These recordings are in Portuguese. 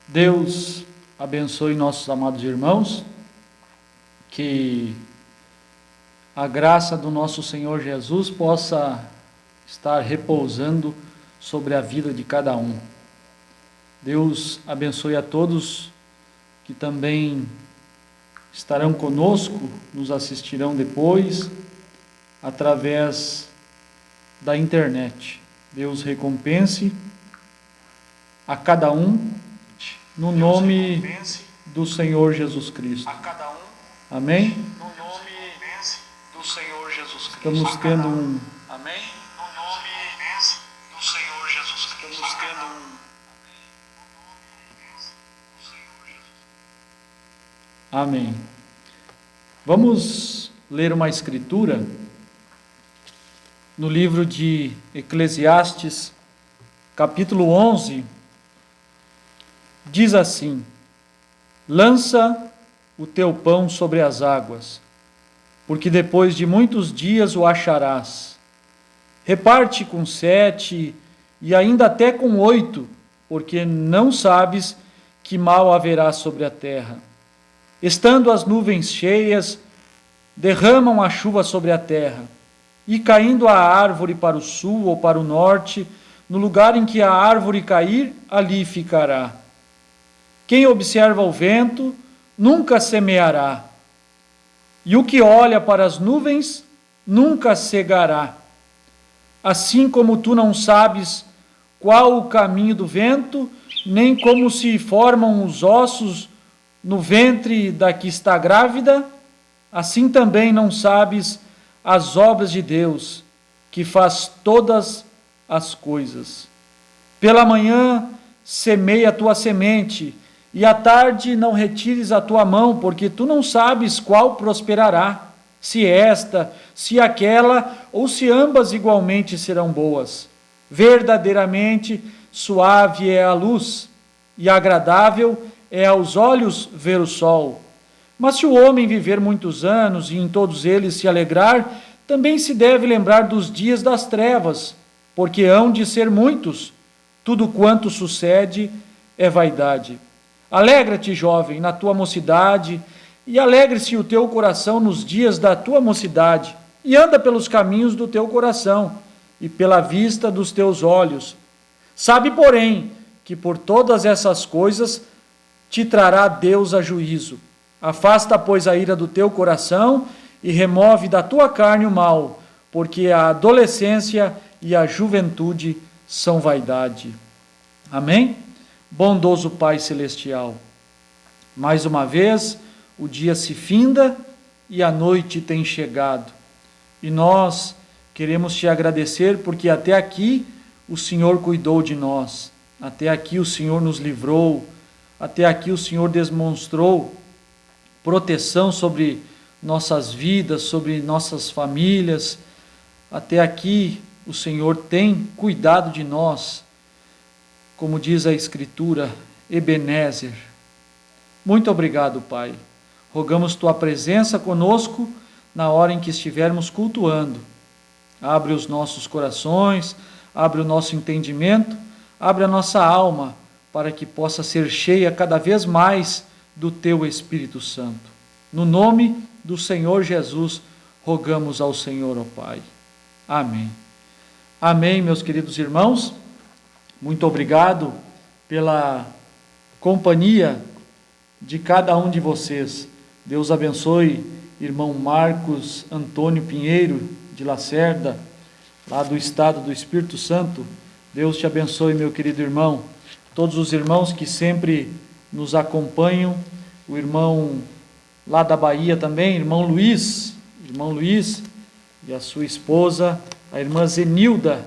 Deus abençoe nossos amados irmãos, que a graça do nosso Senhor Jesus possa estar repousando sobre a vida de cada um. Deus abençoe a todos que também estarão conosco, nos assistirão depois, através da internet. Deus recompense a cada um, no nome do Senhor Jesus Cristo. Amém? No nome do Senhor Jesus Cristo. Estamos tendo um... Amém? No nome do Senhor Jesus Cristo. Estamos tendo um... Amém. Vamos ler uma escritura no livro de Eclesiastes, capítulo 11, diz assim: lança o teu pão sobre as águas, porque depois de muitos dias o acharás. Reparte com 7 e ainda até com 8, porque não sabes que mal haverá sobre a terra. Estando as nuvens cheias, derramam a chuva sobre a terra, e caindo a árvore para o sul ou para o norte, no lugar em que a árvore cair, ali ficará. Quem observa o vento, nunca semeará, e o que olha para as nuvens, nunca cegará. Assim como tu não sabes qual o caminho do vento, nem como se formam os ossos no ventre da que está grávida, assim também não sabes as obras de Deus, que faz todas as coisas. Pela manhã semeia a tua semente, e à tarde não retires a tua mão, porque tu não sabes qual prosperará, se esta, se aquela, ou se ambas igualmente serão boas. Verdadeiramente suave é a luz, e agradável é aos olhos ver o sol. Mas se o homem viver muitos anos e em todos eles se alegrar, também se deve lembrar dos dias das trevas, porque hão de ser muitos. Tudo quanto sucede é vaidade. Alegra-te, jovem, na tua mocidade, e alegre-se o teu coração nos dias da tua mocidade, e anda pelos caminhos do teu coração, e pela vista dos teus olhos. Sabe, porém, que por todas essas coisas te trará Deus a juízo. Afasta, pois, a ira do teu coração e remove da tua carne o mal, porque a adolescência e a juventude são vaidade. Amém? Bondoso Pai Celestial, mais uma vez o dia se finda e a noite tem chegado. E nós queremos te agradecer porque até aqui o Senhor cuidou de nós, até aqui o Senhor nos livrou, até aqui o Senhor demonstrou proteção sobre nossas vidas, sobre nossas famílias. Até aqui o Senhor tem cuidado de nós, como diz a Escritura, Ebenezer. Muito obrigado, Pai. Rogamos tua presença conosco na hora em que estivermos cultuando. Abre os nossos corações, abre o nosso entendimento, abre a nossa alma, para que possa ser cheia cada vez mais do teu Espírito Santo. No nome do Senhor Jesus, rogamos ao Senhor, ó Pai. Amém. Amém, meus queridos irmãos. Muito obrigado pela companhia de cada um de vocês. Deus abençoe, irmão Marcos Antônio Pinheiro de Lacerda, lá do estado do Espírito Santo. Deus te abençoe, meu querido irmão. Todos os irmãos que sempre nos acompanham, o irmão lá da Bahia também, irmão Luiz e a sua esposa, a irmã Zenilda.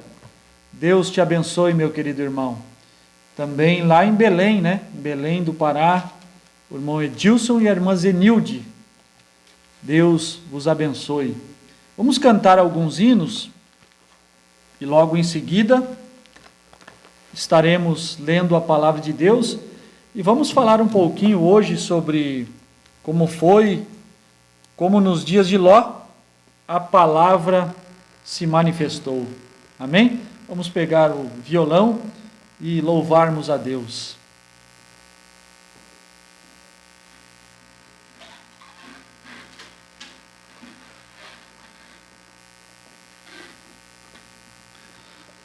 Deus te abençoe, meu querido irmão. Também lá em Belém, né? Em Belém do Pará, o irmão Edilson e a irmã Zenilde. Deus vos abençoe. Vamos cantar alguns hinos e logo em seguida estaremos lendo a palavra de Deus e vamos falar um pouquinho hoje sobre como nos dias de Ló, a palavra se manifestou. Amém? Vamos pegar o violão e louvarmos a Deus.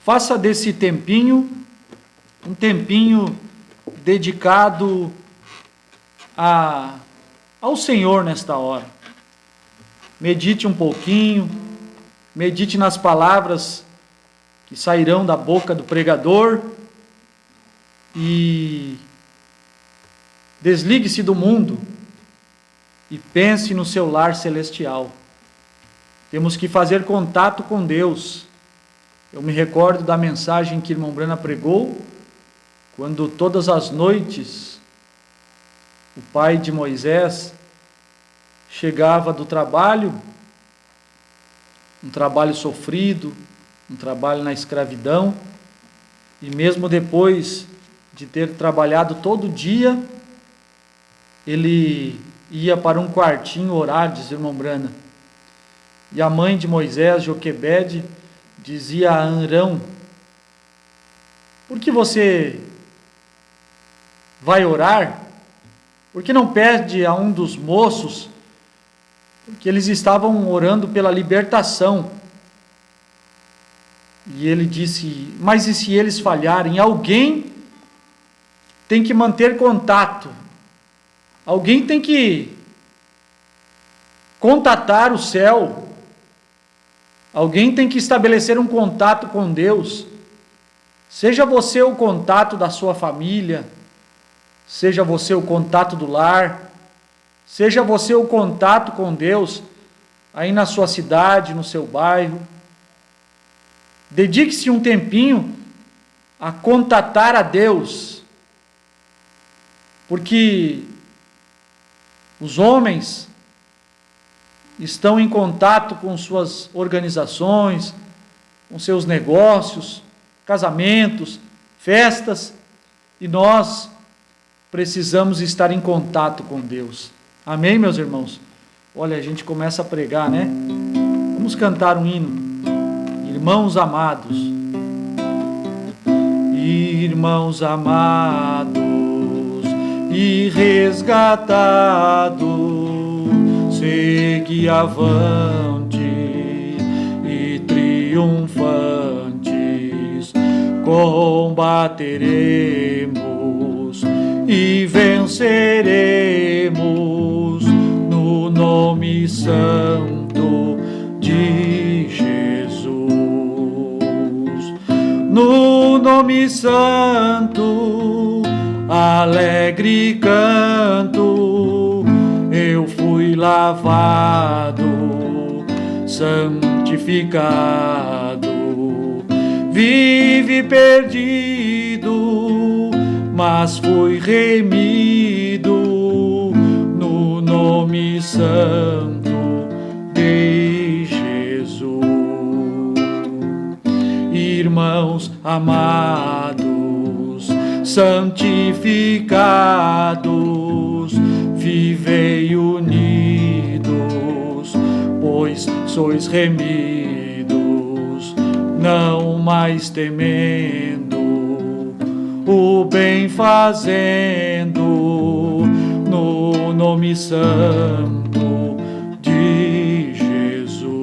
faça desse tempinho um tempinho dedicado ao Senhor nesta hora. Medite um pouquinho, medite nas palavras que sairão da boca do pregador e desligue-se do mundo e pense no seu lar celestial. Temos que fazer contato com Deus. Eu me recordo da mensagem que irmão Brana pregou, quando todas as noites o pai de Moisés chegava do trabalho, um trabalho sofrido, um trabalho na escravidão, e mesmo depois de ter trabalhado todo dia, ele ia para um quartinho orar, diz irmão Brana. E a mãe de Moisés, Joquebede, dizia a Arão: por que você vai orar? Por que não pede a um dos moços? Porque eles estavam orando pela libertação. E ele disse: mas e se eles falharem? Alguém tem que manter contato. Alguém tem que contatar o céu. Alguém tem que estabelecer um contato com Deus. Seja você o contato da sua família, seja você o contato do lar, seja você o contato com Deus aí na sua cidade, no seu bairro. Dedique-se um tempinho a contatar a Deus, porque os homens estão em contato com suas organizações, com seus negócios, casamentos, festas, e nós precisamos estar em contato com Deus. Amém, meus irmãos? Olha, a gente começa a pregar, né? Vamos cantar um hino. Irmãos amados, irmãos amados e resgatados, segui avante e triunfantes, combateremos e venceremos no nome santo de Jesus. No nome santo, alegre canto, eu fui lavado, santificado, vive perdido, mas fui remido no nome santo de Jesus. Irmãos amados, santificados, vivei unidos, pois sois remidos, não mais temendo, o bem fazendo, no nome santo de Jesus.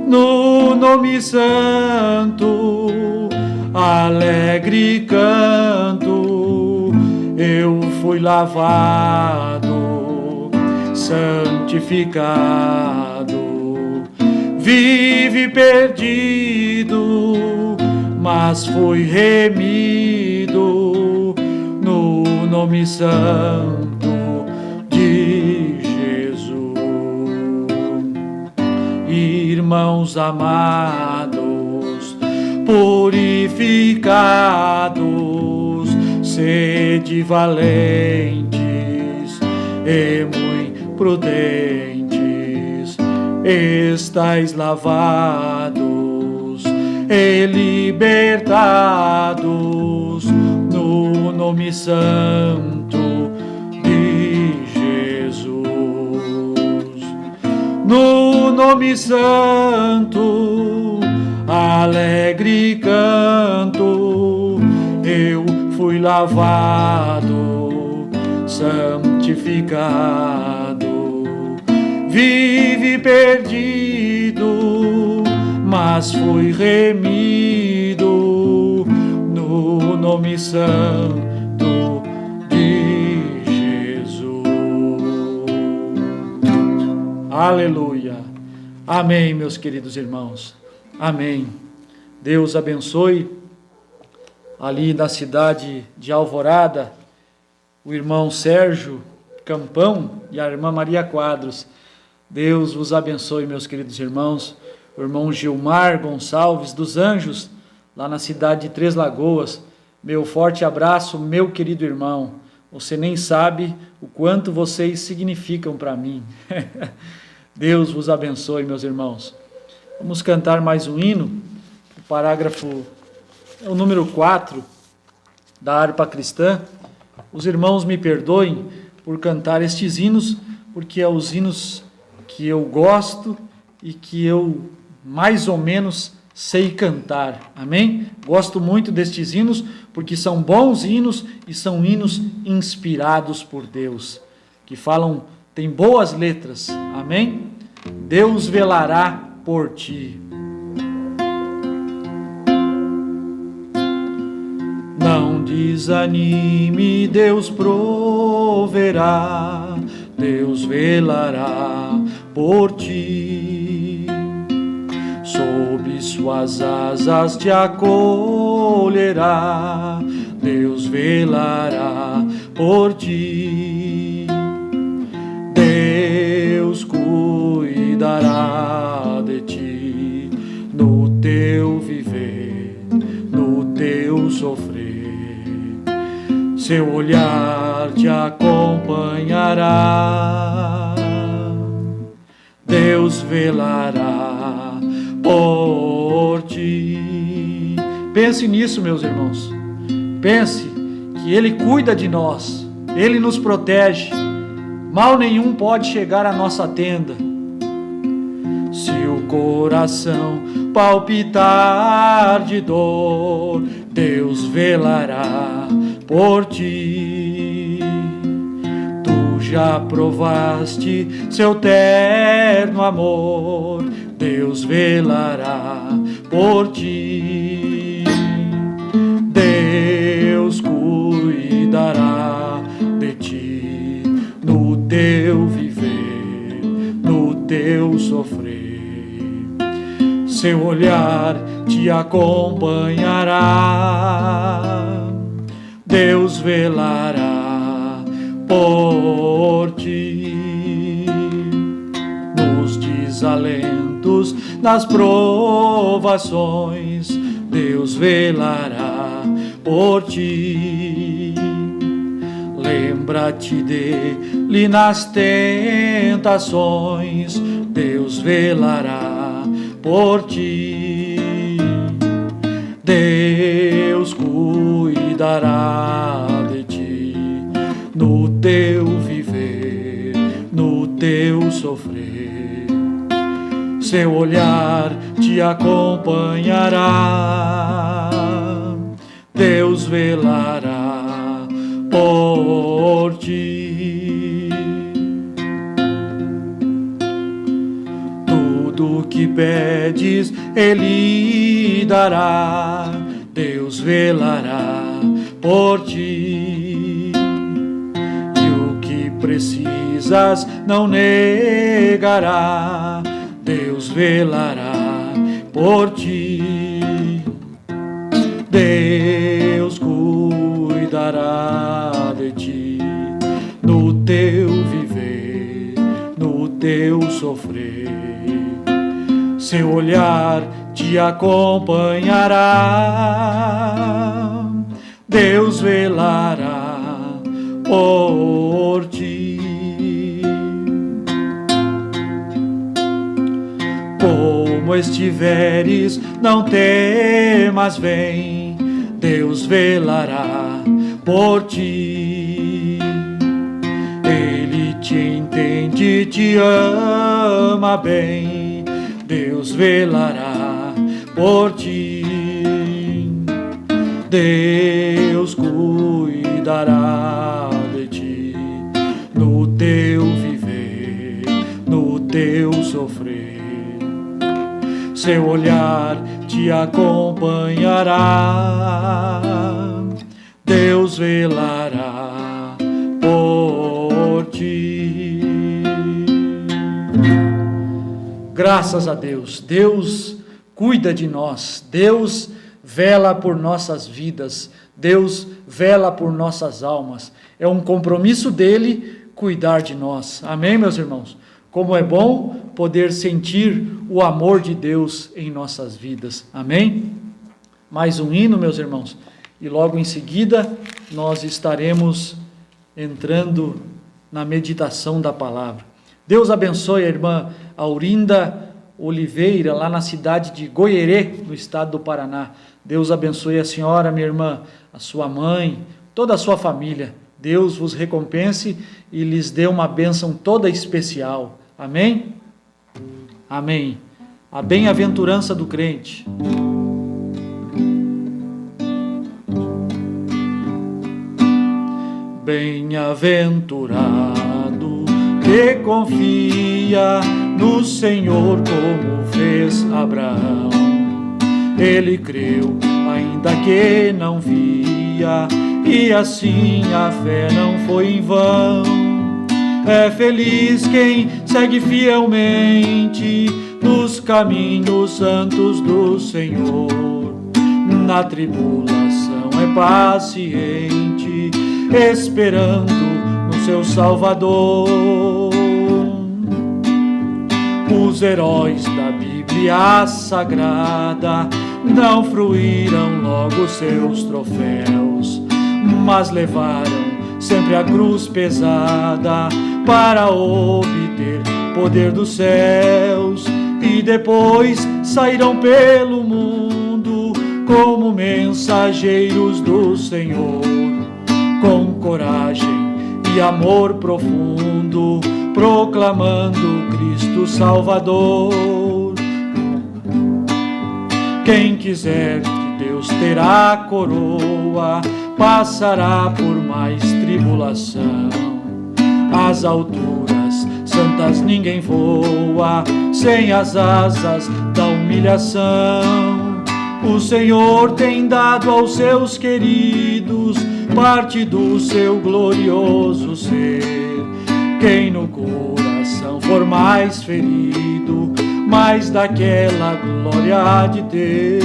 No nome santo, alegre canto, eu fui lavado, santificado, vive perdido, mas fui remido no nome santo de Jesus. Irmãos amados, purificados, sede valentes e muito prudentes, estais lavados e libertados no nome santo de Jesus. No nome santo, alegre canto, eu fui lavado, santificado, vive perdido, mas fui remido no nome santo de Jesus. Aleluia. Amém, meus queridos irmãos. Amém. Deus abençoe ali na cidade de Alvorada o irmão Sérgio Campão e a irmã Maria Quadros. Deus vos abençoe, meus queridos irmãos. O irmão Gilmar Gonçalves dos Anjos, lá na cidade de Três Lagoas. Meu forte abraço, meu querido irmão. Você nem sabe o quanto vocês significam para mim. Deus vos abençoe, meus irmãos. Vamos cantar mais um hino. O parágrafo é o número 4 da harpa cristã. Os irmãos me perdoem por cantar estes hinos, porque é os hinos que eu gosto e que eu mais ou menos sei cantar. Amém? Gosto muito destes hinos, porque são bons hinos e são hinos inspirados por Deus, que falam, tem boas letras. Amém? Deus velará por ti. Não desanime, Deus proverá, Deus velará por ti. Sob suas asas te acolherá, Deus velará por ti. Deus cuidará de ti no teu viver, no teu sofrer. Seu olhar te acompanhará, Deus velará por ti. Pense nisso, meus irmãos. Pense que Ele cuida de nós, Ele nos protege. Mal nenhum pode chegar à nossa tenda. Se o coração palpitar de dor, Deus velará por ti. Tu já provaste seu terno amor, Deus velará por ti. Deus cuidará de ti no teu viver, no teu sofrer. Seu olhar te acompanhará, Deus velará por ti. Nos desalentos, nas provações, Deus velará por ti. Lembra-te dele nas tentações, Deus velará por ti. Deus cuidará de ti no teu viver, no teu sofrer. Seu olhar te acompanhará, Deus velará por ti. Tudo que pedes, Ele dará, Deus velará por ti. E o que precisas não negará, Deus velará por ti. Deus cuidará de ti no teu viver, no teu sofrer. Seu olhar te acompanhará, Deus velará por ti. Como estiveres, não temas, vem, Deus velará por ti. Ele te entende, te ama bem, Deus velará por ti. Deus cuidará de ti no teu viver, no teu sofrer. seu olhar te acompanhará. Deus velará por ti. Graças a Deus. Deus cuida de nós. Deus vela por nossas vidas. Deus vela por nossas almas. É um compromisso dele cuidar de nós. Amém, meus irmãos? Como é bom poder sentir o amor de Deus em nossas vidas. Amém? Mais um hino, meus irmãos. E logo em seguida nós estaremos entrando na meditação da palavra. Deus abençoe a irmã Aurinda Oliveira, lá na cidade de Goierê, no estado do Paraná. Deus abençoe a senhora, minha irmã, a sua mãe, toda a sua família. Deus vos recompense e lhes dê uma bênção toda especial. Amém? Amém. A bem-aventurança do crente. Bem-aventurado que confia no Senhor como fez Abraão. Ele creu, ainda que não via, e assim a fé não foi em vão. É feliz quem segue fielmente nos caminhos santos do Senhor. Na tribulação é paciente, esperando no seu Salvador. Os heróis da Bíblia Sagrada não fruíram logo seus troféus, mas levaram sempre a cruz pesada para obter poder dos céus, e depois saíram pelo mundo como mensageiros do Senhor, com coragem e amor profundo, proclamando Cristo Salvador. Quem quiser de Deus terá coroa, passará por mais tribulação. Às alturas santas ninguém voa, sem as asas da humilhação. O Senhor tem dado aos seus queridos parte do seu glorioso ser. Quem no coração for mais ferido, mais daquela glória há de ter.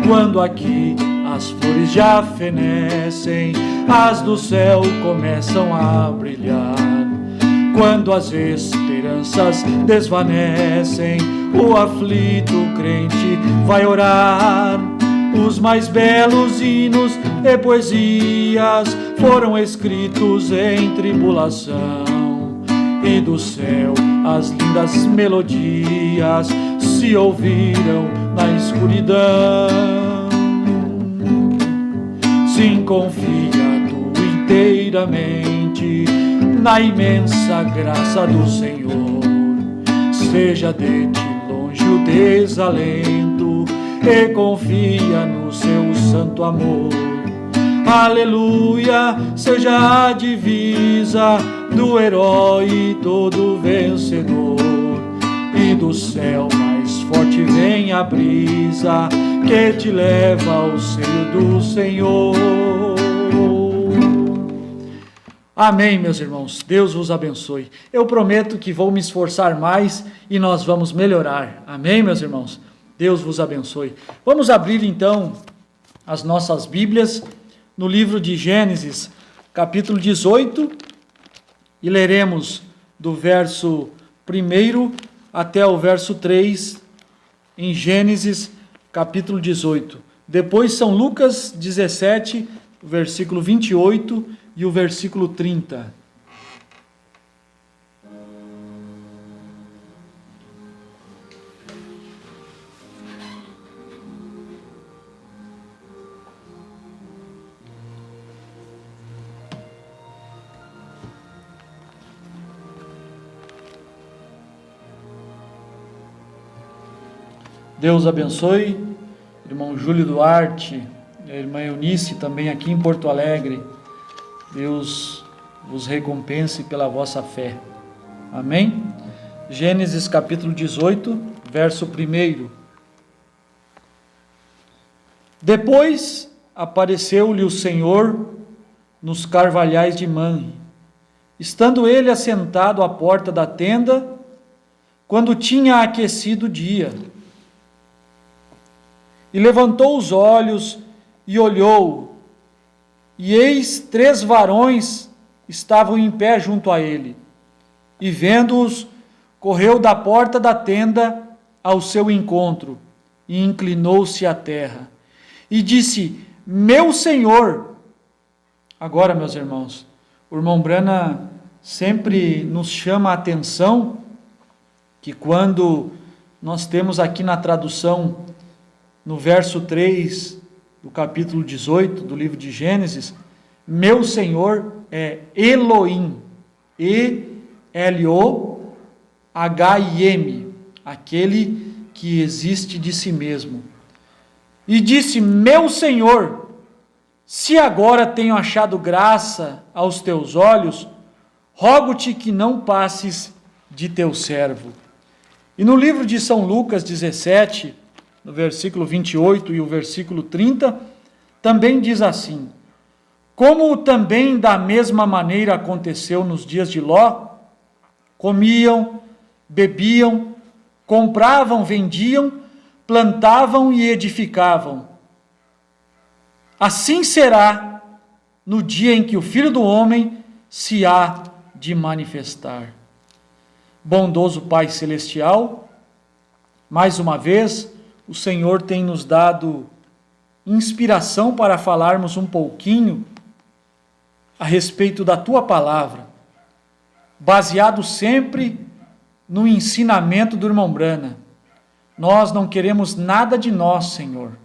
Quando aqui as flores já fenecem, as do céu começam a brilhar. Quando as esperanças desvanecem, o aflito crente vai orar. Os mais belos hinos e poesias foram escritos em tribulação, e do céu as lindas melodias se ouviram na escuridão. Sim, confia tu inteiramente na imensa graça do Senhor. Seja de ti longe o desalento e confia no seu santo amor. Aleluia, seja a divisa do herói todo vencedor, e do céu mais forte vem a brisa que te leva ao seio do Senhor. Amém, meus irmãos. Deus vos abençoe. Eu prometo que vou me esforçar mais e nós vamos melhorar. Amém, meus irmãos? Deus vos abençoe. Vamos abrir então as nossas Bíblias no livro de Gênesis, capítulo 18, e leremos do verso 1 até o verso 3, em Gênesis, capítulo 18. Depois São Lucas 17, versículo 28 e o versículo 30. Deus abençoe, irmão Júlio Duarte, a irmã Eunice, também aqui em Porto Alegre. Deus vos recompense pela vossa fé. Amém? Gênesis capítulo 18, verso 1. Depois apareceu-lhe o Senhor nos carvalhais de Manre, estando ele assentado à porta da tenda, quando tinha aquecido o dia. E levantou os olhos e olhou, e eis 3 varões estavam em pé junto a ele. E vendo-os, correu da porta da tenda ao seu encontro, e inclinou-se à terra, e disse: Meu Senhor. Agora, meus irmãos, o irmão Brana sempre nos chama a atenção que quando nós temos aqui na tradução, no verso 3 do capítulo 18 do livro de Gênesis, meu Senhor é Elohim, E-L-O-H-I-M, aquele que existe de si mesmo. E disse: meu Senhor, se agora tenho achado graça aos teus olhos, rogo-te que não passes de teu servo. E no livro de São Lucas 17, no versículo 28 e o versículo 30, também diz assim: como também da mesma maneira aconteceu nos dias de Ló, comiam, bebiam, compravam, vendiam, plantavam e edificavam. Assim será no dia em que o Filho do Homem se há de manifestar. Bondoso Pai Celestial, mais uma vez, o Senhor tem nos dado inspiração para falarmos um pouquinho a respeito da Tua Palavra, baseado sempre no ensinamento do irmão Brana. Nós não queremos nada de nós, Senhor.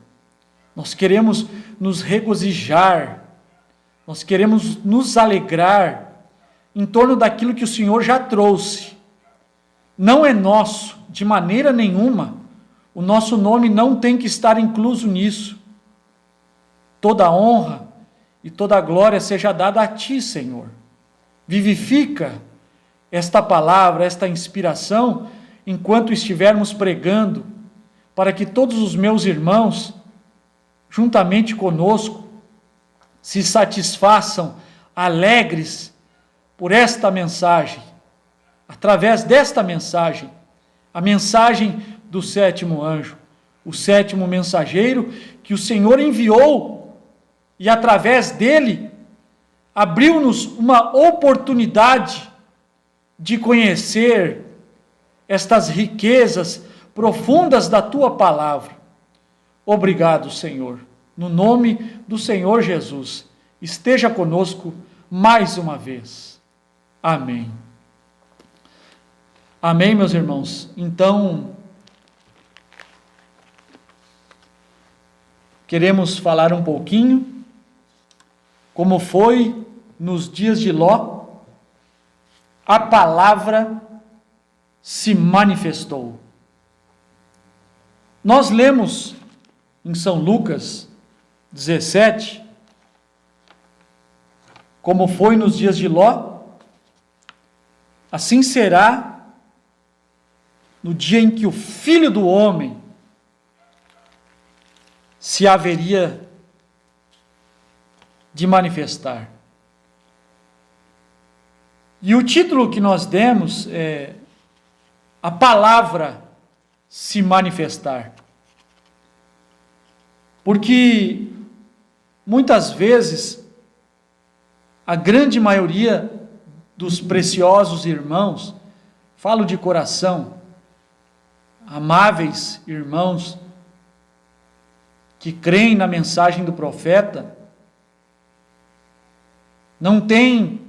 Nós queremos nos regozijar, nós queremos nos alegrar em torno daquilo que o Senhor já trouxe. Não é nosso, de maneira nenhuma. O nosso nome não tem que estar incluso nisso. Toda a honra e toda a glória seja dada a Ti, Senhor. Vivifica esta palavra, esta inspiração, enquanto estivermos pregando, para que todos os meus irmãos, juntamente conosco, se satisfaçam alegres por esta mensagem, através desta mensagem, a mensagem do 7º anjo, o 7º mensageiro que o Senhor enviou e através dele abriu-nos uma oportunidade de conhecer estas riquezas profundas da Tua Palavra. Obrigado, Senhor. No nome do Senhor Jesus, esteja conosco mais uma vez. Amém. Amém, meus irmãos. Então, queremos falar um pouquinho como foi nos dias de Ló, a palavra se manifestou. Nós lemos em São Lucas 17, como foi nos dias de Ló, assim será no dia em que o Filho do Homem se haveria de manifestar. E o título que nós demos é A Palavra se Manifestar. Porque muitas vezes a grande maioria dos preciosos irmãos, falo de coração, amáveis irmãos, que creem na mensagem do profeta, não têm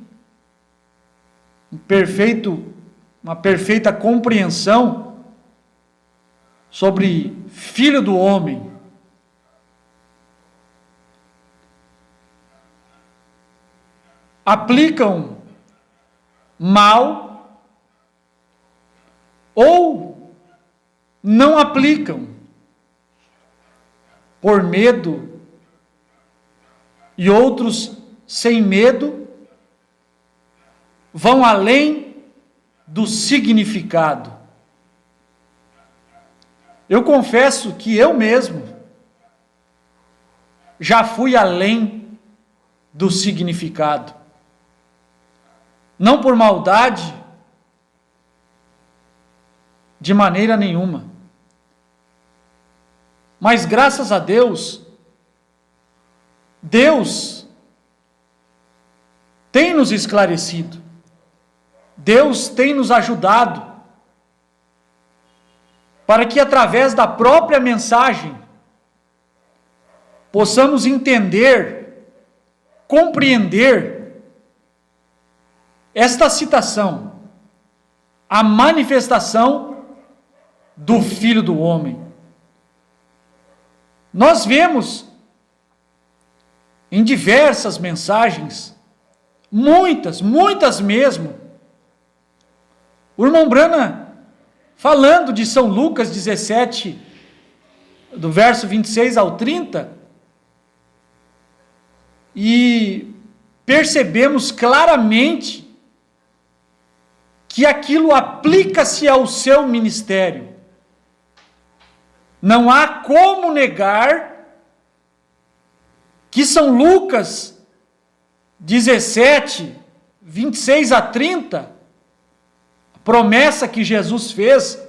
uma perfeita compreensão sobre Filho do Homem. Aplicam mal ou não aplicam por medo, e outros sem medo vão além do significado. Eu confesso que eu mesmo já fui além do significado. Não por maldade, de maneira nenhuma. Mas graças a Deus, Deus tem nos esclarecido. Deus tem nos ajudado para que através da própria mensagem possamos entender, compreender esta citação, a manifestação do Filho do Homem. Nós vemos em diversas mensagens, muitas mesmo, o irmão Branham falando de São Lucas 17, do verso 26 ao 30, e percebemos claramente que aquilo aplica-se ao seu ministério. Não há como negar que São Lucas 17, 26 a 30, a promessa que Jesus fez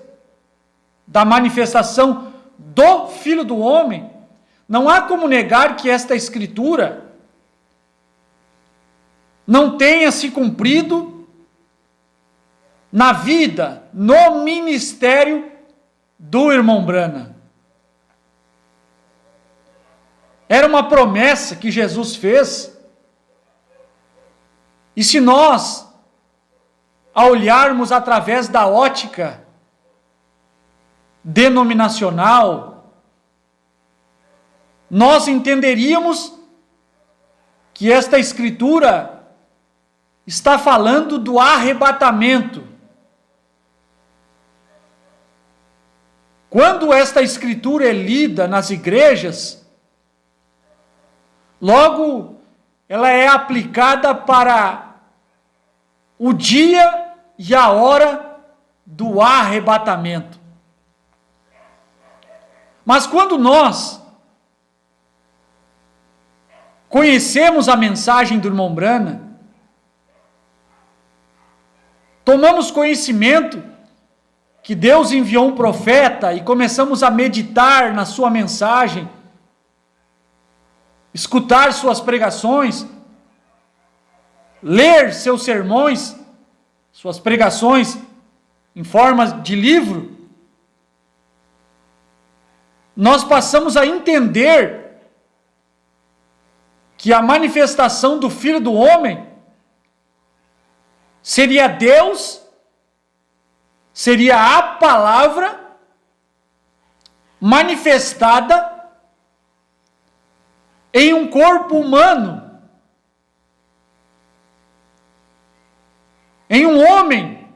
da manifestação do Filho do Homem, não há como negar que esta escritura não tenha se cumprido na vida, no ministério do irmão Branham. Era uma promessa que Jesus fez, e se nós, ao olharmos através da ótica denominacional, nós entenderíamos que esta escritura está falando do arrebatamento. Quando esta escritura é lida nas igrejas, logo ela é aplicada para o dia e a hora do arrebatamento. Mas quando nós conhecemos a mensagem do irmão Branham, tomamos conhecimento que Deus enviou um profeta e começamos a meditar na sua mensagem, escutar suas pregações, ler seus sermões, suas pregações em forma de livro, nós passamos a entender que a manifestação do Filho do Homem seria Deus, seria a palavra manifestada em um corpo humano, em um homem,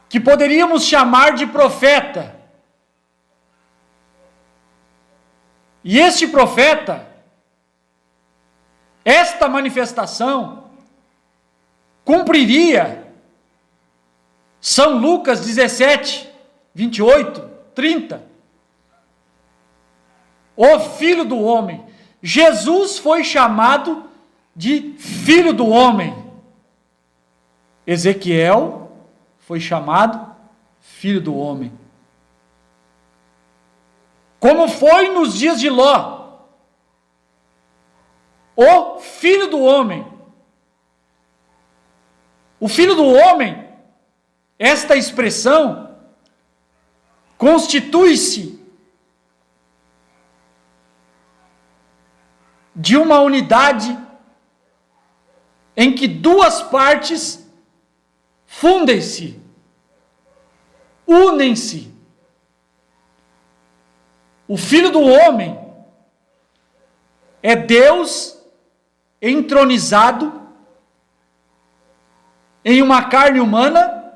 que poderíamos chamar de profeta. E este profeta, esta manifestação, cumpriria São Lucas 17, 28, 30. O Filho do Homem. Jesus foi chamado de Filho do Homem. Ezequiel foi chamado Filho do Homem. Como foi nos dias de Ló. O Filho do Homem. O Filho do Homem, esta expressão, constitui-se de uma unidade em que duas partes fundem-se, unem-se. O Filho do Homem é Deus entronizado em uma carne humana,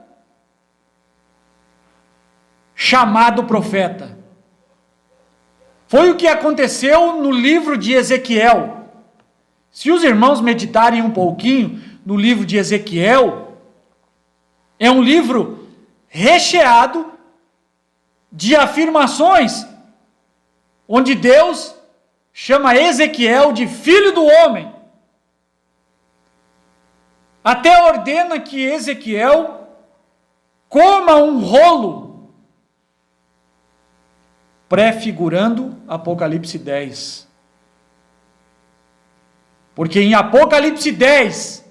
chamado profeta. Foi o que aconteceu no livro de Ezequiel. Se os irmãos meditarem um pouquinho no livro de Ezequiel, É um livro recheado de afirmações, onde Deus chama Ezequiel de filho do homem. Até ordena que Ezequiel coma um rolo, prefigurando Apocalipse 10. Porque em Apocalipse 10,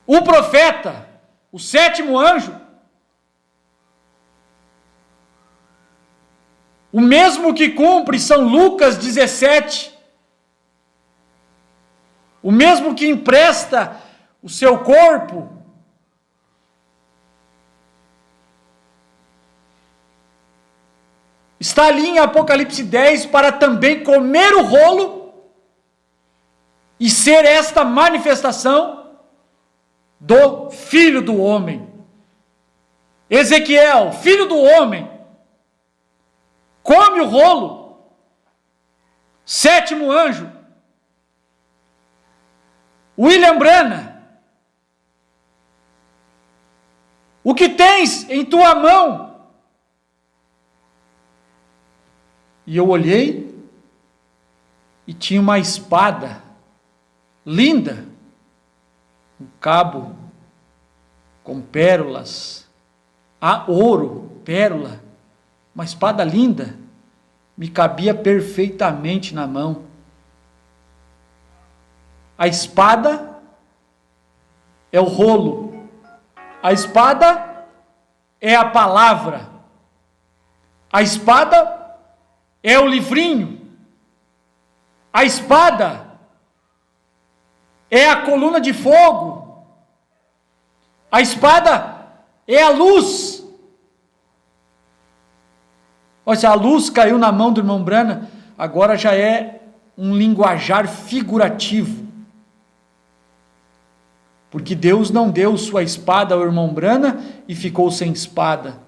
o profeta, o sétimo anjo, o mesmo que cumpre São Lucas 17, o mesmo que empresta o seu corpo, está ali em Apocalipse 10 para também comer o rolo e ser esta manifestação do Filho do Homem. Ezequiel, filho do homem, come o rolo. Sétimo anjo, William Branham, o que tens em tua mão? E eu olhei e tinha uma espada linda, um cabo com pérolas, ouro, pérola, uma espada linda, me cabia perfeitamente na mão. A espada é o rolo, a espada é a palavra, a espada é o livrinho, a espada é a coluna de fogo, a espada é a luz. Olha, se a luz caiu na mão do irmão Branham, agora já é um linguajar figurativo. Porque Deus não deu sua espada ao irmão Branham e ficou sem espada.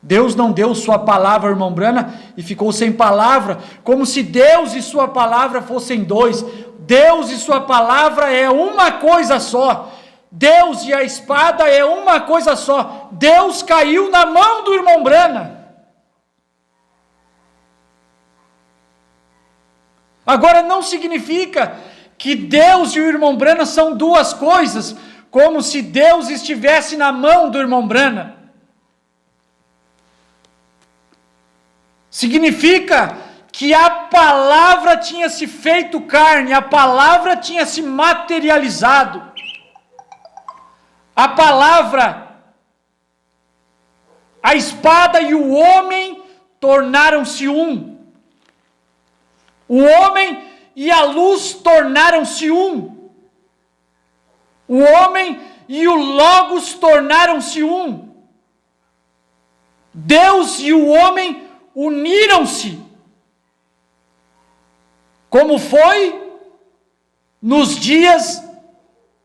Deus não deu sua palavra ao irmão Branham e ficou sem palavra, como se Deus e sua palavra fossem dois. Deus e sua palavra é uma coisa só. Deus e a espada é uma coisa só. Deus caiu na mão do irmão Branham. Agora não significa que Deus e o irmão Branham são duas coisas, como se Deus estivesse na mão do irmão Branham. Significa que a palavra tinha se feito carne, a palavra tinha se materializado. A palavra, a espada e o homem tornaram-se um. O homem e a luz tornaram-se um. O homem e o Logos tornaram-se um. Deus e o homem uniram-se. Como foi nos dias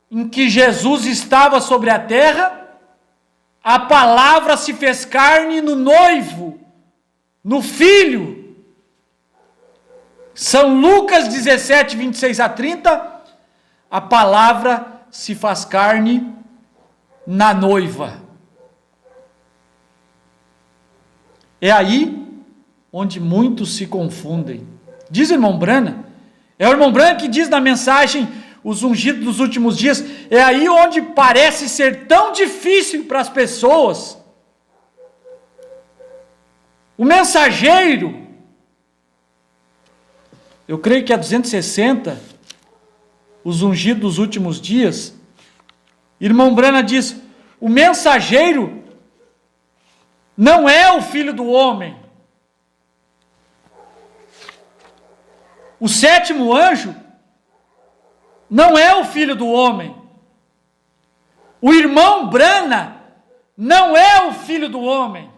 em que Jesus estava sobre a terra, a palavra se fez carne no noivo, no filho. São Lucas 17, 26 a 30, a palavra se faz carne na noiva. É aí onde muitos se confundem. Diz o irmão Branham, é o irmão Branham que diz na mensagem Os Ungidos dos Últimos Dias, é aí onde parece ser tão difícil para as pessoas. O mensageiro, eu creio que é 260, Os Ungidos dos Últimos Dias, irmão Branham diz, o mensageiro não é o filho do homem. O sétimo anjo não é o filho do homem. O irmão Branham não é o filho do homem.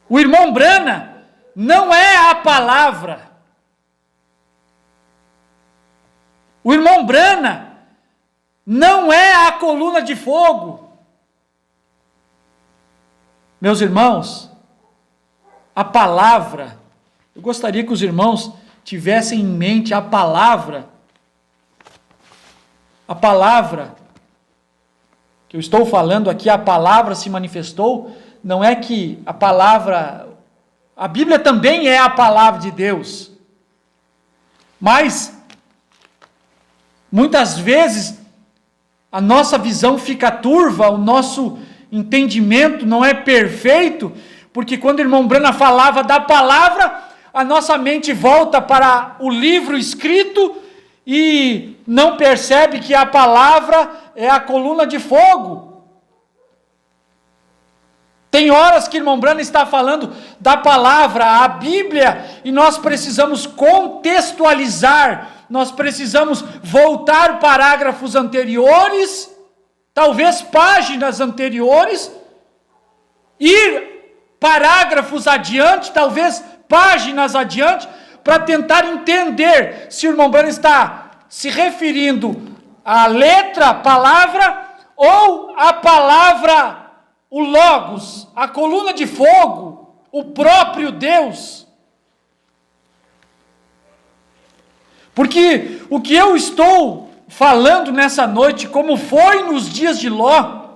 O irmão Branham não é a palavra. O irmão Branham não é a coluna de fogo. Meus irmãos, a palavra, eu gostaria que os irmãos tivessem em mente a palavra A palavra que eu estou falando aqui, a palavra se manifestou, não é que a palavra, a Bíblia também é a palavra de Deus, mas muitas vezes a nossa visão fica turva, o nosso entendimento não é perfeito, porque quando o irmão Brana falava da palavra, a nossa mente volta para o livro escrito e não percebe que a palavra é a coluna de fogo. Tem horas que o irmão Brana está falando da palavra, a Bíblia, e nós precisamos contextualizar, nós precisamos voltar parágrafos anteriores, talvez páginas anteriores, ir parágrafos adiante, talvez páginas adiante, para tentar entender se o irmão Brana está se referindo à letra, palavra, ou à palavra, o Logos, a coluna de fogo, o próprio Deus. Porque o que eu estou falando nessa noite, como foi nos dias de Ló,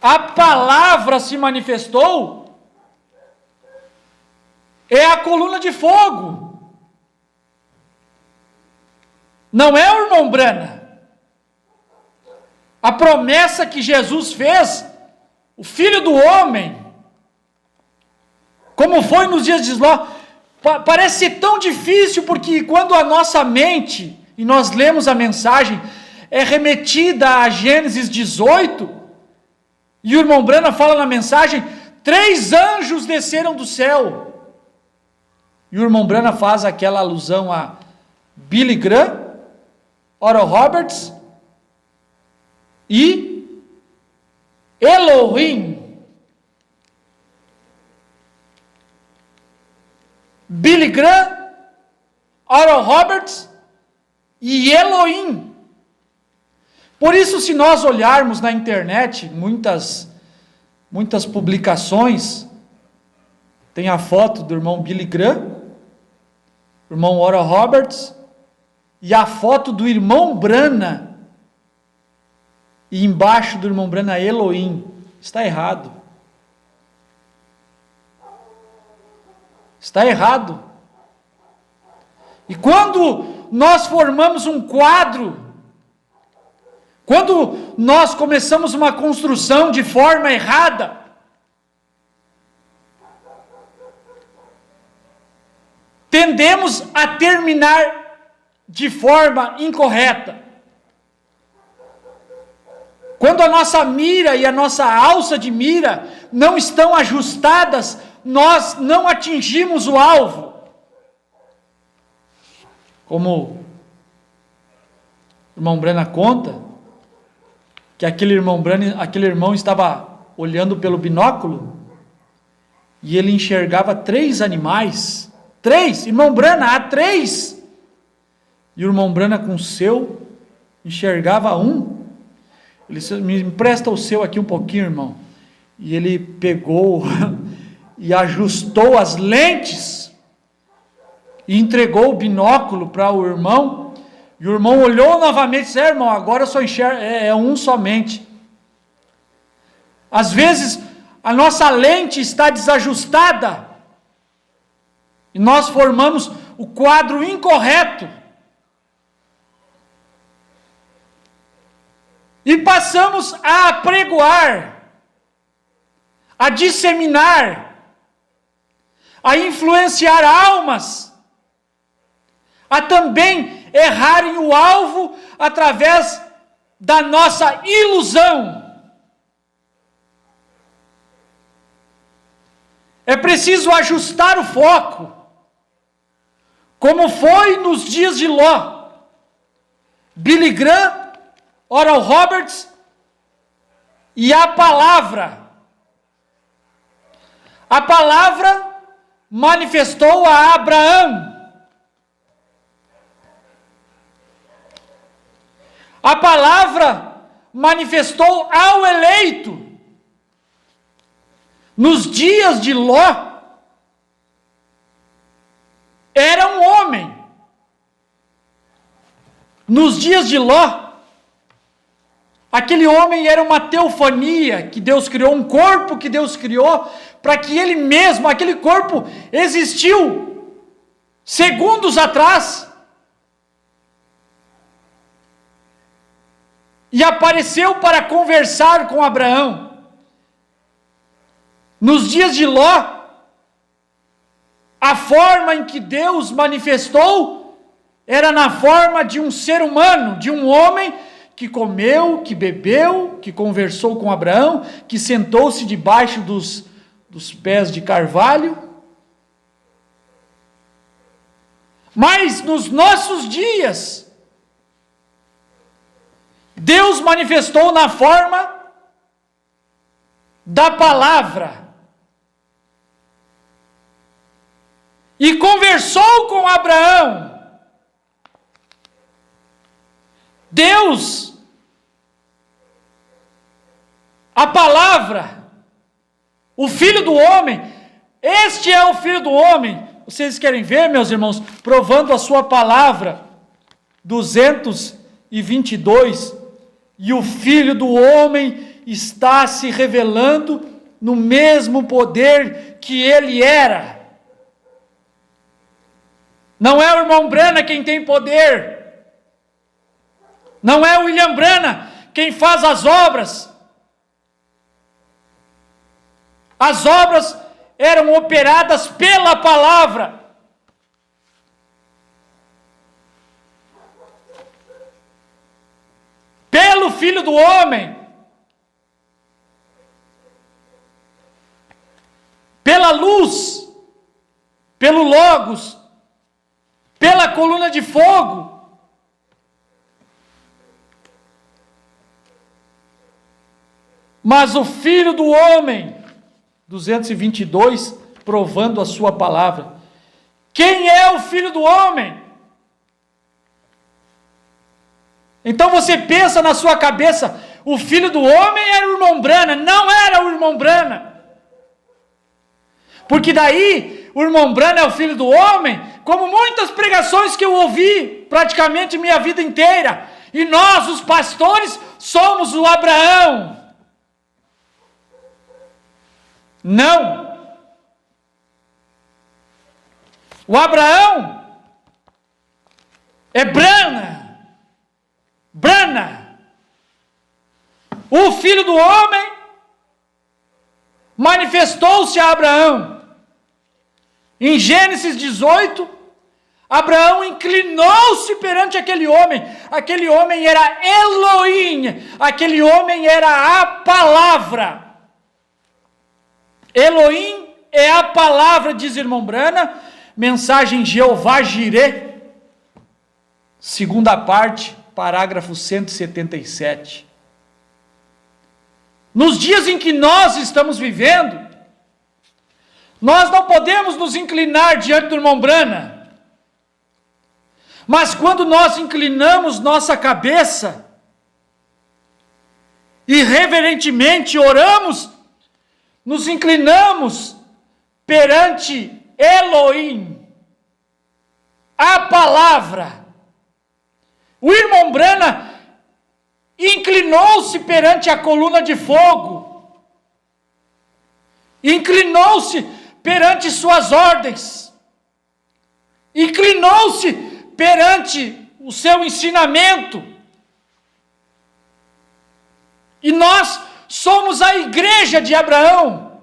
a palavra se manifestou, é a coluna de fogo. Não é o irmão Brana. A promessa que Jesus fez, o Filho do Homem, como foi nos dias de Ló, parece tão difícil, porque quando a nossa mente, e nós lemos a mensagem, é remetida a Gênesis 18, e o irmão Brana fala na mensagem, 3 anjos desceram do céu. E o irmão Brana faz aquela alusão a Billy Graham, Oral Roberts e Elohim. Billy Graham, Oral Roberts e Elohim. Por isso, se nós olharmos na internet, muitas publicações, tem a foto do irmão Billy Graham, irmão Oral Roberts, e a foto do irmão Brana, e embaixo do irmão Brana, Elohim. Está errado. Está errado. E quando nós formamos um quadro, quando nós começamos uma construção de forma errada, tendemos a terminar de forma incorreta. Quando a nossa mira e a nossa alça de mira não estão ajustadas, nós não atingimos o alvo. Como o irmão Brana conta, que aquele irmão estava olhando pelo binóculo e ele enxergava 3 animais. 3, irmão Brana, há 3. E o irmão Brana com o seu enxergava 1. Ele disse, me empresta o seu aqui um pouquinho, irmão. E ele pegou e ajustou as lentes e entregou o binóculo para o irmão. E o irmão olhou novamente e disse, irmão, agora eu só enxergo, é 1 somente. Às vezes a nossa lente está desajustada e nós formamos o quadro incorreto. E passamos a apregoar, a disseminar, a influenciar almas, a também errarem o alvo através da nossa ilusão. É preciso ajustar o foco, como foi nos dias de Ló. Billy Graham, Oral Roberts e a palavra. A palavra manifestou a Abraão. A palavra manifestou ao eleito. Nos dias de Ló, era um homem. Nos dias de Ló, aquele homem era uma teofania, que Deus criou, um corpo que Deus criou, para que ele mesmo, aquele corpo existiu segundos atrás, e apareceu para conversar com Abraão. Nos dias de Ló, a forma em que Deus manifestou era na forma de um ser humano, de um homem que comeu, que bebeu, que conversou com Abraão, que sentou-se debaixo dos pés de carvalho. Mas nos nossos dias, Deus manifestou na forma da palavra. E conversou com Abraão. Deus, a palavra, o Filho do Homem, este é o Filho do Homem. Vocês querem ver, meus irmãos, provando a sua palavra, 222, e o Filho do Homem está se revelando no mesmo poder que ele era. Não é o irmão Brana quem tem poder. Não é o William Brana quem faz as obras. As obras eram operadas pela palavra. Pelo Filho do Homem. Pela luz. Pelo Logos. Pela coluna de fogo. Mas o Filho do Homem, 222, provando a sua palavra. Quem é o Filho do Homem? Então você pensa na sua cabeça, o Filho do Homem era o irmão Brana. Não era o irmão Brana. Porque daí, o irmão Brana é o Filho do Homem, como muitas pregações que eu ouvi, praticamente minha vida inteira. E nós, os pastores, somos o Abraão. Não. O Abraão é Brana. Brana. O Filho do Homem manifestou-se a Abraão. Em Gênesis 18, Abraão inclinou-se perante aquele homem. Aquele homem era Elohim. Aquele homem era a palavra. Elohim é a palavra, diz irmão Brana, mensagem Jeová Jireh, segunda parte, parágrafo 177. Nos dias em que nós estamos vivendo, nós não podemos nos inclinar diante do irmão Brana, mas quando nós inclinamos nossa cabeça e reverentemente oramos, nos inclinamos perante Elohim, a palavra. O irmão Brana inclinou-se perante a coluna de fogo, inclinou-se perante suas ordens, inclinou-se perante o seu ensinamento. E nós somos a igreja de Abraão.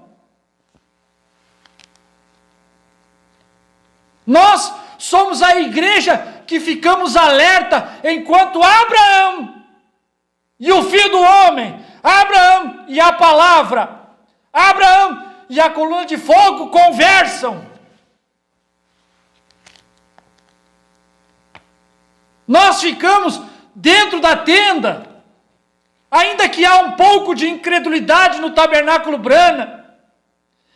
Nós somos a igreja que ficamos alerta enquanto Abraão e o Filho do Homem, Abraão e a palavra, Abraão e a coluna de fogo conversam. Nós ficamos dentro da tenda. Ainda que há um pouco de incredulidade no tabernáculo Brana,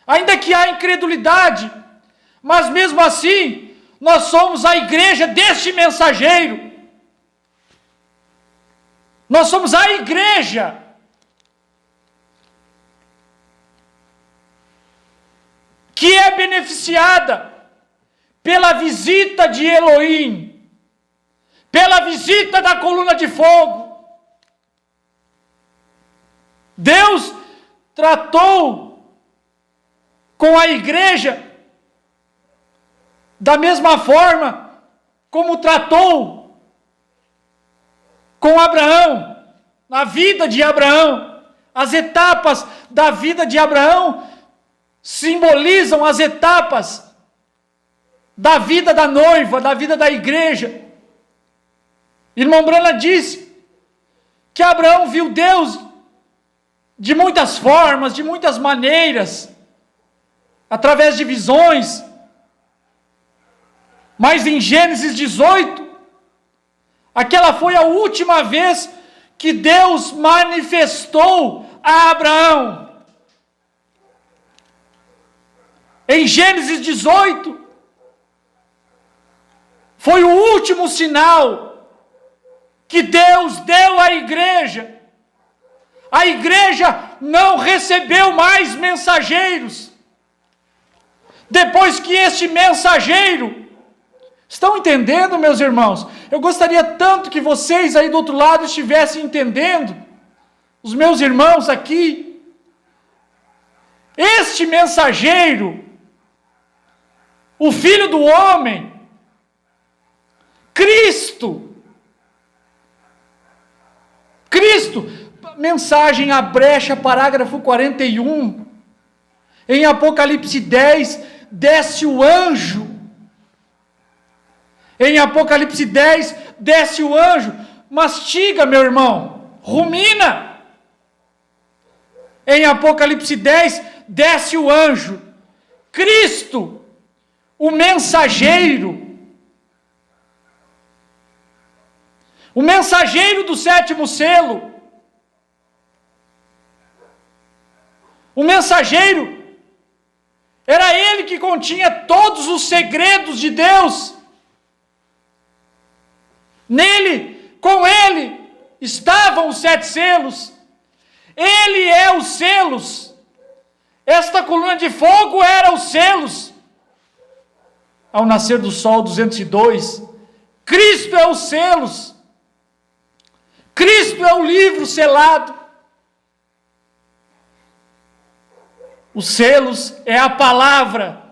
ainda que há incredulidade, mas mesmo assim, nós somos a igreja deste mensageiro. Nós somos a igreja que é beneficiada pela visita de Elohim, pela visita da coluna de fogo. Deus tratou com a igreja da mesma forma como tratou com Abraão, na vida de Abraão. As etapas da vida de Abraão simbolizam as etapas da vida da noiva, da vida da igreja. Irmão Brana disse que Abraão viu Deus de muitas formas, de muitas maneiras, através de visões. Mas em Gênesis 18, aquela foi a última vez que Deus manifestou a Abraão. Em Gênesis 18, foi o último sinal que Deus deu à igreja. A igreja não recebeu mais mensageiros. Depois que este mensageiro... Estão entendendo, meus irmãos? Eu gostaria tanto que vocês aí do outro lado estivessem entendendo. Os meus irmãos aqui. Este mensageiro, o Filho do Homem, Cristo, mensagem à brecha, parágrafo 41, em Apocalipse 10, desce o anjo. Em Apocalipse 10, desce o anjo, mastiga, meu irmão, rumina. Em Apocalipse 10, desce o anjo, Cristo, o mensageiro do sétimo selo. O mensageiro, era ele que continha todos os segredos de Deus. Nele, com ele, estavam os 7 selos. Ele é os selos. Esta coluna de fogo era os selos. Ao nascer do sol 202, Cristo é os selos. Cristo é o livro selado. Os selos é a palavra.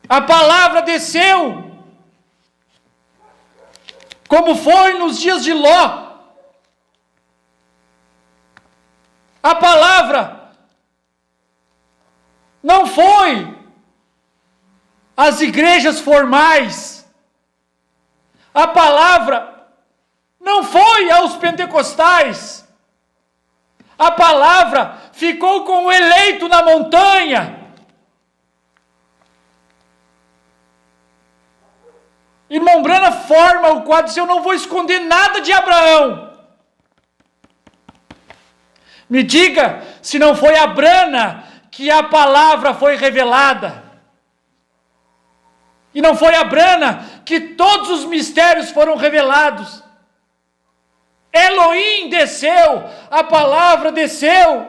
A palavra desceu. Como foi nos dias de Ló. A palavra não foi às igrejas formais. A palavra não foi aos pentecostais. A palavra ficou com o eleito na montanha. Irmão Brana forma o quadro, se eu não vou esconder nada de Abraão. Me diga se não foi a Brana que a palavra foi revelada. E não foi a Brana que todos os mistérios foram revelados. Elohim desceu, a palavra desceu.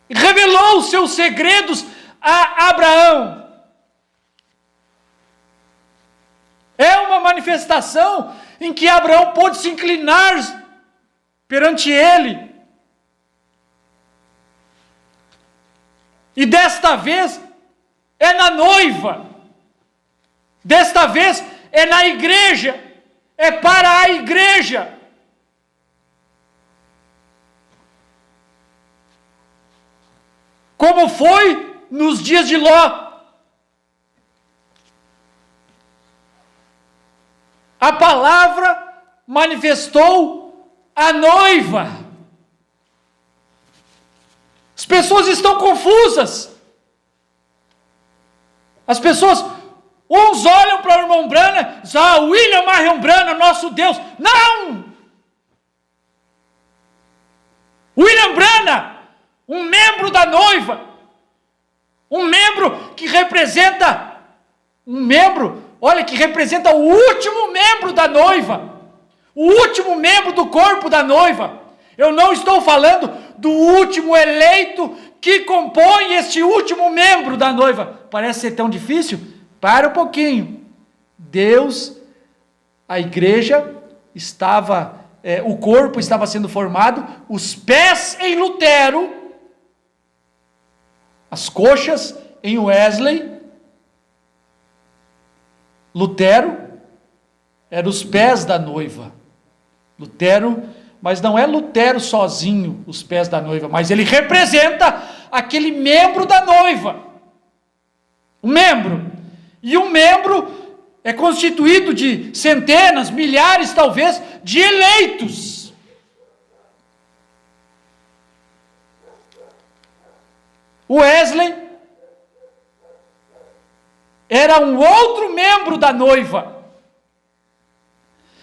Revelou os seus segredos a Abraão. É uma manifestação em que Abraão pôde se inclinar perante ele. E desta vez é na noiva. Desta vez é na igreja. É para a igreja. Como foi nos dias de Ló. A palavra manifestou a noiva. As pessoas estão confusas. As pessoas, uns olham para o irmão Brana, dizem, William Marion Brana, nosso Deus. Não! William Brana, um membro da noiva, um membro que representa, que representa o último membro da noiva, o último membro do corpo da noiva. Eu não estou falando do último eleito que compõe este último membro da noiva. Parece ser tão difícil? Para um pouquinho. Deus, a igreja estava, o corpo estava sendo formado, os pés em Lutero, as coxas em Wesley. Lutero era os pés da noiva. Lutero, mas não é Lutero sozinho, os pés da noiva, mas ele representa aquele membro da noiva. Um membro. E um membro é constituído de centenas, milhares talvez, de eleitos. Wesley era um outro membro da noiva.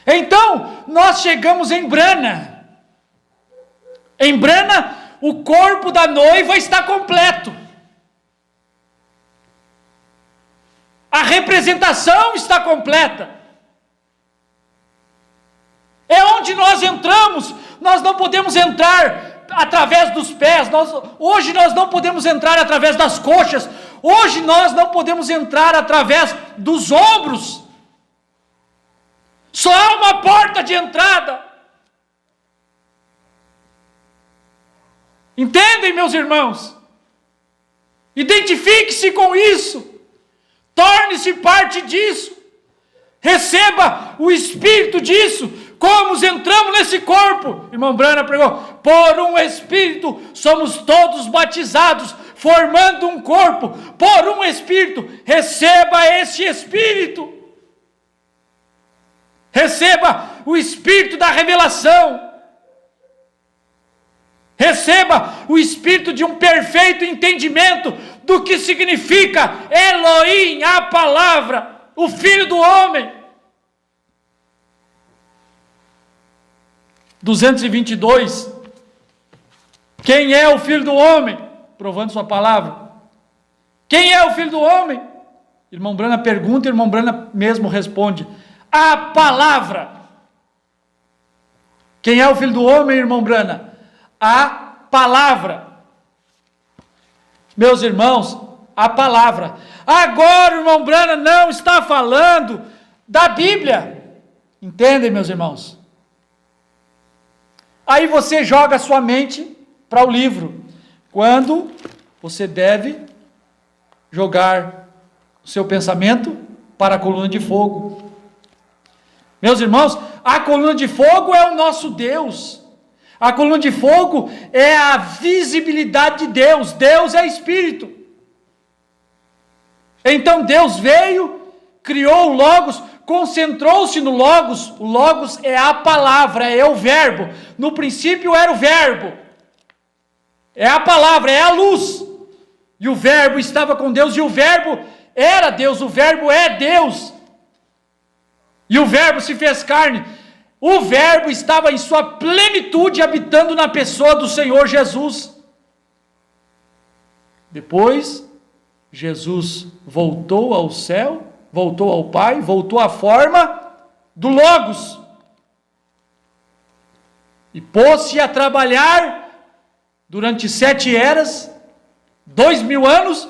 Então, nós chegamos em Brana. Em Brana, o corpo da noiva está completo. A representação está completa. É onde nós entramos. Nós não podemos entrar através dos pés. Hoje nós não podemos entrar através das coxas. Hoje nós não podemos entrar através dos ombros. Só há uma porta de entrada. Entendem, meus irmãos? Identifique-se com isso. Torne-se parte disso. Receba o espírito disso. Como entramos nesse corpo? Irmão Brana pregou: por um espírito somos todos batizados, formando um corpo. Por um espírito. Receba esse espírito. Receba o espírito da revelação. Receba o espírito de um perfeito entendimento do que significa Elohim, a palavra, o Filho do Homem. 222. Quem é o Filho do Homem? Provando sua palavra. Quem é o Filho do Homem? Irmão Brana pergunta, irmão Brana mesmo responde: a palavra. Quem é o Filho do Homem, irmão Brana? A palavra. Meus irmãos, a palavra. Agora o irmão Brana não está falando da Bíblia. Entendem, meus irmãos? Aí você joga a sua mente para o livro. Quando você deve jogar o seu pensamento para a coluna de fogo. Meus irmãos, a coluna de fogo é o nosso Deus. A coluna de fogo é a visibilidade de Deus. Deus é Espírito. Então Deus veio, criou o Logos, concentrou-se no Logos. O Logos é a palavra, é o verbo. No princípio era o verbo. É a palavra, é a luz. E o verbo estava com Deus, e o verbo era Deus, o verbo é Deus. E o verbo se fez carne. O verbo estava em sua plenitude, habitando na pessoa do Senhor Jesus. Depois, Jesus voltou ao céu, voltou ao Pai, voltou à forma do Logos. E pôs-se a trabalhar durante 7 eras, 2000 anos,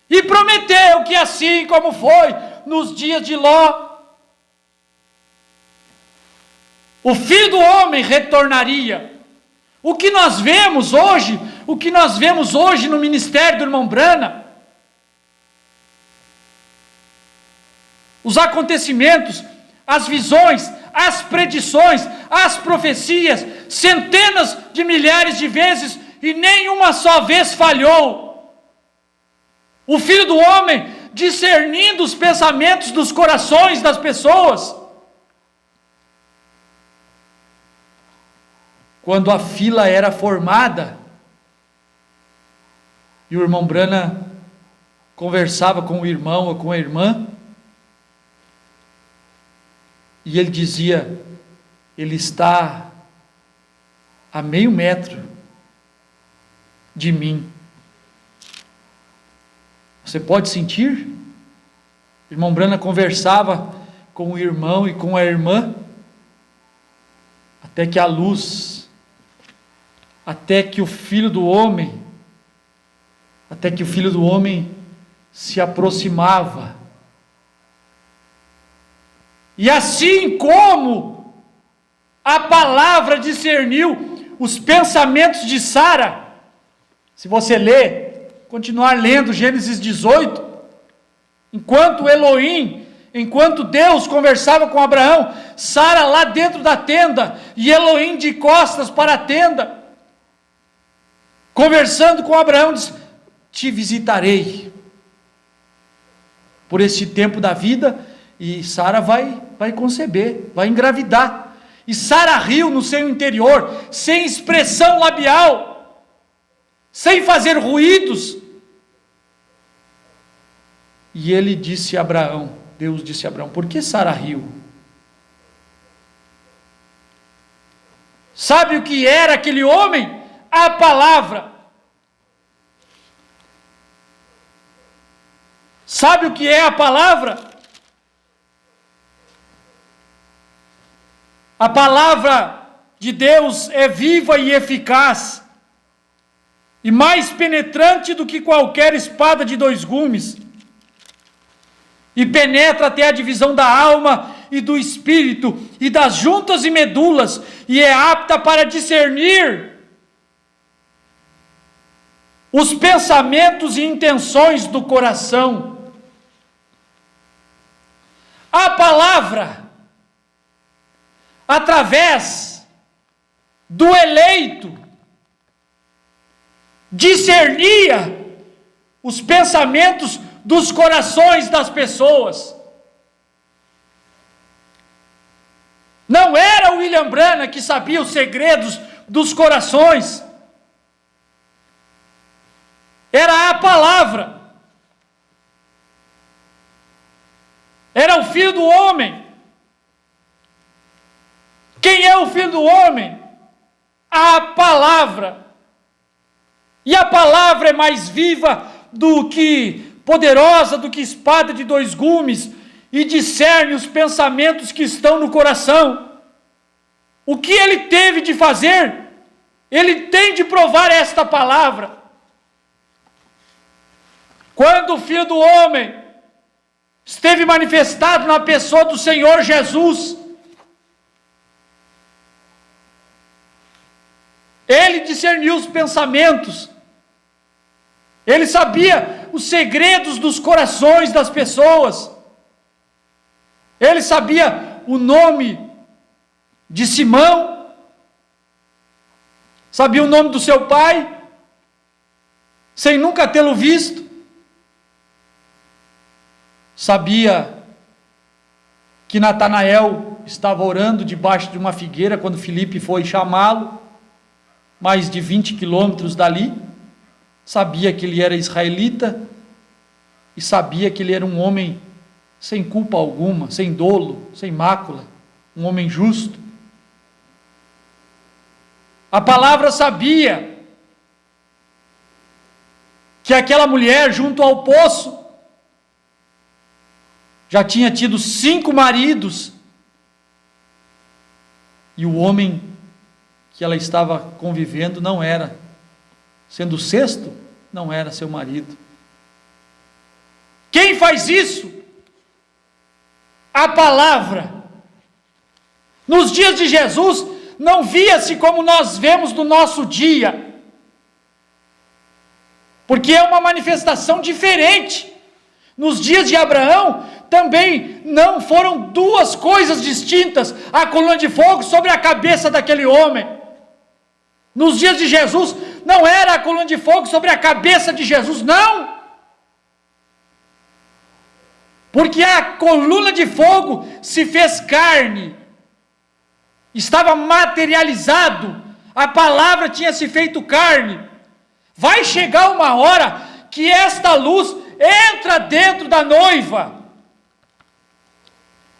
e prometeu que assim como foi nos dias de Ló, o Filho do Homem retornaria. O que nós vemos hoje no ministério do irmão Brana, os acontecimentos, as visões, as predições, as profecias, centenas de milhares de vezes, e nenhuma só vez falhou. O Filho do Homem discernindo os pensamentos dos corações das pessoas. Quando a fila era formada, e o irmão Brana conversava com o irmão ou com a irmã, e ele dizia: ele está a meio metro de mim. Você pode sentir? O irmão Brana conversava com o irmão e com a irmã, até que a luz, até que o Filho do Homem se aproximava. E assim como a palavra discerniu os pensamentos de Sara, se você ler, continuar lendo Gênesis 18, enquanto Deus conversava com Abraão, Sara lá dentro da tenda, e Elohim de costas para a tenda, conversando com Abraão, diz: te visitarei por este tempo da vida, e Sara vai conceber, vai engravidar. E Sara riu no seu interior, sem expressão labial, sem fazer ruídos. E ele disse a Abraão, Deus disse a Abraão: por que Sara riu? Sabe o que era aquele homem? A palavra. Sabe o que é a palavra? A palavra de Deus é viva e eficaz, e mais penetrante do que qualquer espada de 2 gumes, e penetra até a divisão da alma e do espírito, e das juntas e medulas, e é apta para discernir os pensamentos e intenções do coração. A palavra, através do eleito, discernia os pensamentos dos corações das pessoas. Não era o William Branham que sabia os segredos dos corações. Era a palavra. Era o Filho do Homem. Quem é o Filho do Homem? A palavra. E a palavra é mais viva do que poderosa, do que espada de 2 gumes, e discerne os pensamentos que estão no coração. O que ele teve de fazer? Ele tem de provar esta palavra. Quando o Filho do Homem esteve manifestado na pessoa do Senhor Jesus, ele discerniu os pensamentos, ele sabia os segredos dos corações das pessoas, ele sabia o nome de Simão, sabia o nome do seu pai, sem nunca tê-lo visto, sabia que Natanael estava orando debaixo de uma figueira quando Filipe foi chamá-lo, mais de 20 quilômetros dali. Sabia que ele era israelita e sabia que ele era um homem sem culpa alguma, sem dolo, sem mácula, um homem justo. A palavra sabia que aquela mulher junto ao poço já tinha tido 5 maridos, e o homem que ela estava convivendo não era, sendo o 6º, não era seu marido. Quem faz isso? A palavra. Nos dias de Jesus, não via-se como nós vemos no nosso dia, porque é uma manifestação diferente. Nos dias de Abraão, também não foram 2 coisas distintas, a coluna de fogo sobre a cabeça daquele homem. Nos dias de Jesus, não era a coluna de fogo sobre a cabeça de Jesus, não. Porque a coluna de fogo se fez carne, estava materializado, a palavra tinha se feito carne. Vai chegar uma hora que esta luz entra dentro da noiva,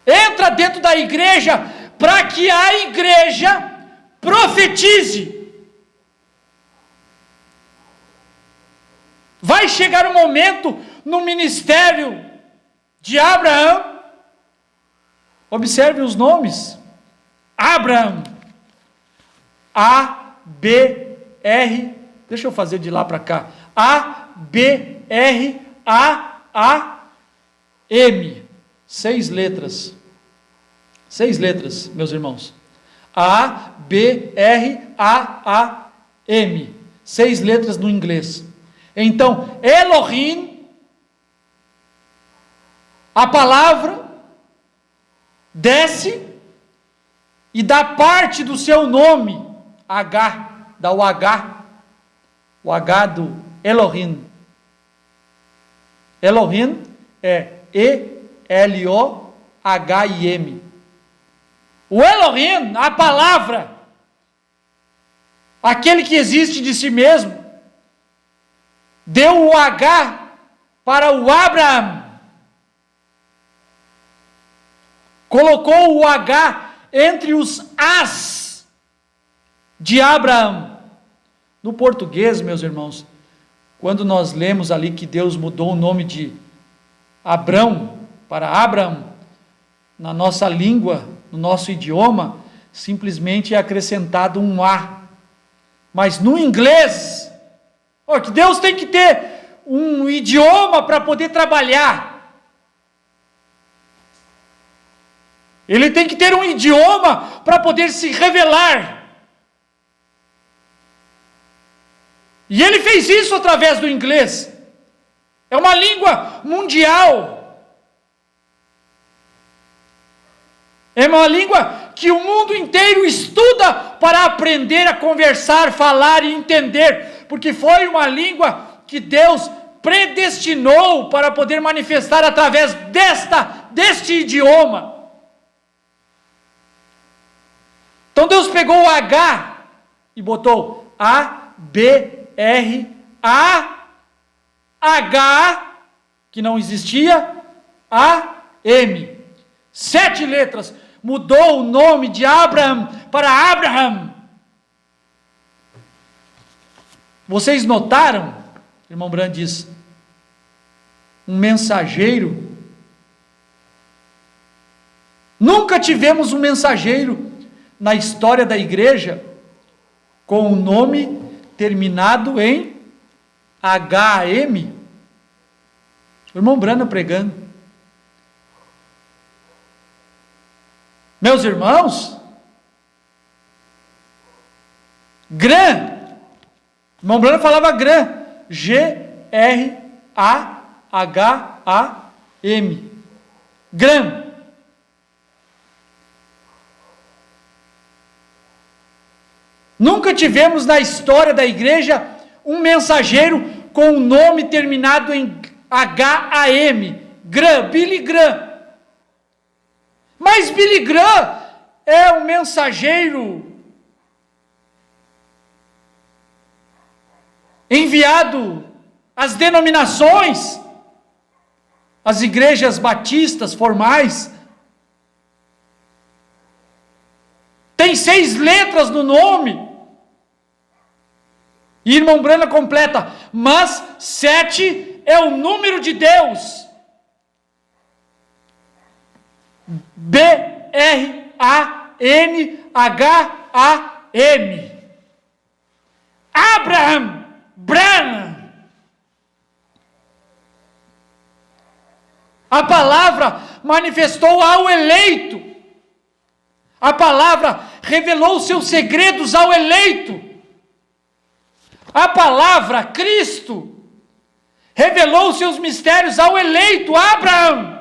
entra dentro da igreja, para que a igreja profetize. Vai chegar um momento no ministério de Abraão, observe os nomes: Abraão, A-B-R, deixa eu fazer de lá para cá, A-B-R-A-A-M, 6 letras. 6 letras, meus irmãos. A-B-R-A-A-M. 6 letras no inglês. Então, Elohim, a palavra, desce e dá parte do seu nome, H, dá o H do Elohim. Elohim é E-L-O-H-I-M. O Elohim, a palavra, aquele que existe de si mesmo, deu o H para o Abraham. Colocou o H entre os As de Abraão. No português, meus irmãos, quando nós lemos ali que Deus mudou o nome de Abrão para Abraão, na nossa língua, no nosso idioma, simplesmente é acrescentado um A. Mas no inglês, que Deus tem que ter um idioma para poder trabalhar. Ele tem que ter um idioma para poder se revelar. E ele fez isso através do inglês. É uma língua mundial. É uma língua que o mundo inteiro estuda para aprender a conversar, falar e entender. Porque foi uma língua que Deus predestinou para poder manifestar através deste idioma. Então Deus pegou o H e botou A-B-R-A-H, que não existia, A-M. 7 letras. Mudou o nome de Abraham para Abraham. Vocês notaram? O irmão Brand diz, um mensageiro. Nunca tivemos um mensageiro na história da igreja com o nome terminado em H-A-M. O irmão Brana pregando. Meus irmãos, Gran, o irmão Brana falava Gran, G-R-A-H-A-M, Gran. Nunca tivemos na história da igreja um mensageiro com o nome terminado em H-A-M, Gran, Billy Graham. Mas Billy Graham é um mensageiro enviado às denominações, às igrejas batistas formais. Tem 6 letras no nome. E irmão Brana completa, mas 7 é o número de Deus. B-R-A-N-H-A-M. Abraham, Branham. A palavra manifestou ao eleito. A palavra revelou seus segredos ao eleito. A palavra, Cristo, revelou seus mistérios ao eleito, Abraão.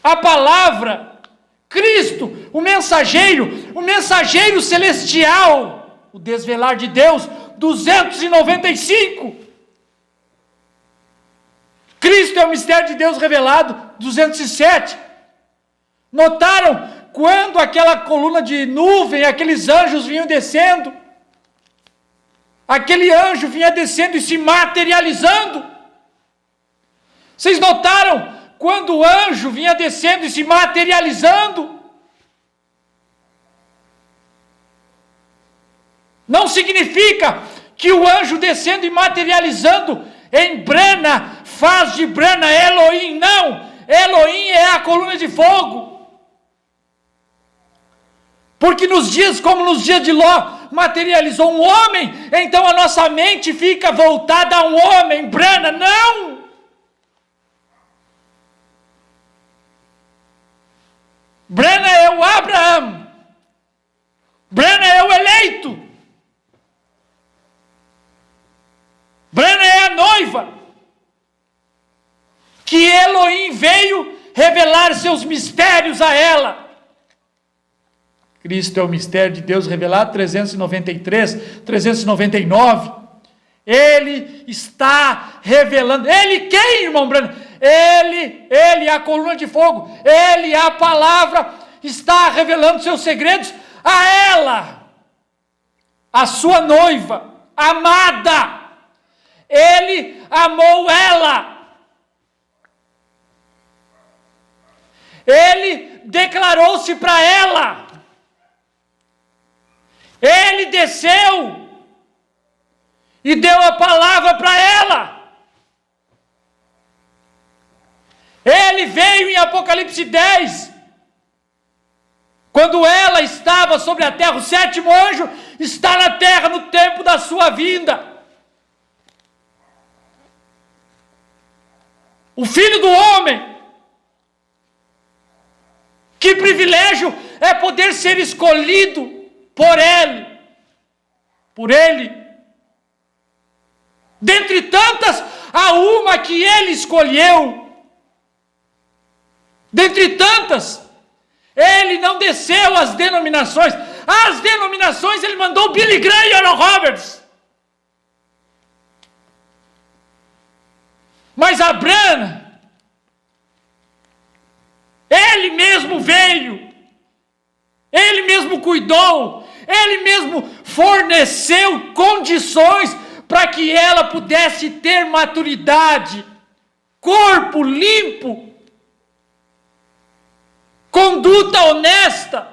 A palavra, Cristo, o mensageiro celestial, o desvelar de Deus, 295. Cristo é o mistério de Deus revelado, 207. Notaram quando aquela coluna de nuvem, aqueles anjos vinham descendo? Aquele anjo vinha descendo e se materializando. Vocês notaram quando o anjo vinha descendo e se materializando? Não significa que o anjo descendo e materializando em Brana faz de Brana Elohim, não. Elohim é a coluna de fogo. Porque nos dias como nos dias de Ló materializou um homem, então a nossa mente fica voltada a um homem, Brana, não. é o Abraão. Branham é o eleito. Branham é a noiva que Elohim veio revelar seus mistérios a ela. Cristo é o mistério de Deus revelado, 393, 399. Ele está revelando. Ele quem, irmão Branham? Ele é a coluna de fogo. Ele, a palavra, está revelando seus segredos a ela, a sua noiva, amada. Ele amou ela. Ele declarou-se para ela. Ele desceu e deu a palavra para ela. Ele veio em Apocalipse 10, quando ela estava sobre a terra, o sétimo anjo está na terra no tempo da sua vinda. O Filho do Homem. Que privilégio é poder ser escolhido por Ele. Dentre tantas, há uma que Ele escolheu. Dentre tantas, Ele não desceu às denominações. As denominações Ele mandou Billy Graham e Oral Roberts. Mas Branham, Ele mesmo veio, Ele mesmo cuidou, Ele mesmo forneceu condições para que ela pudesse ter maturidade, corpo limpo, conduta honesta.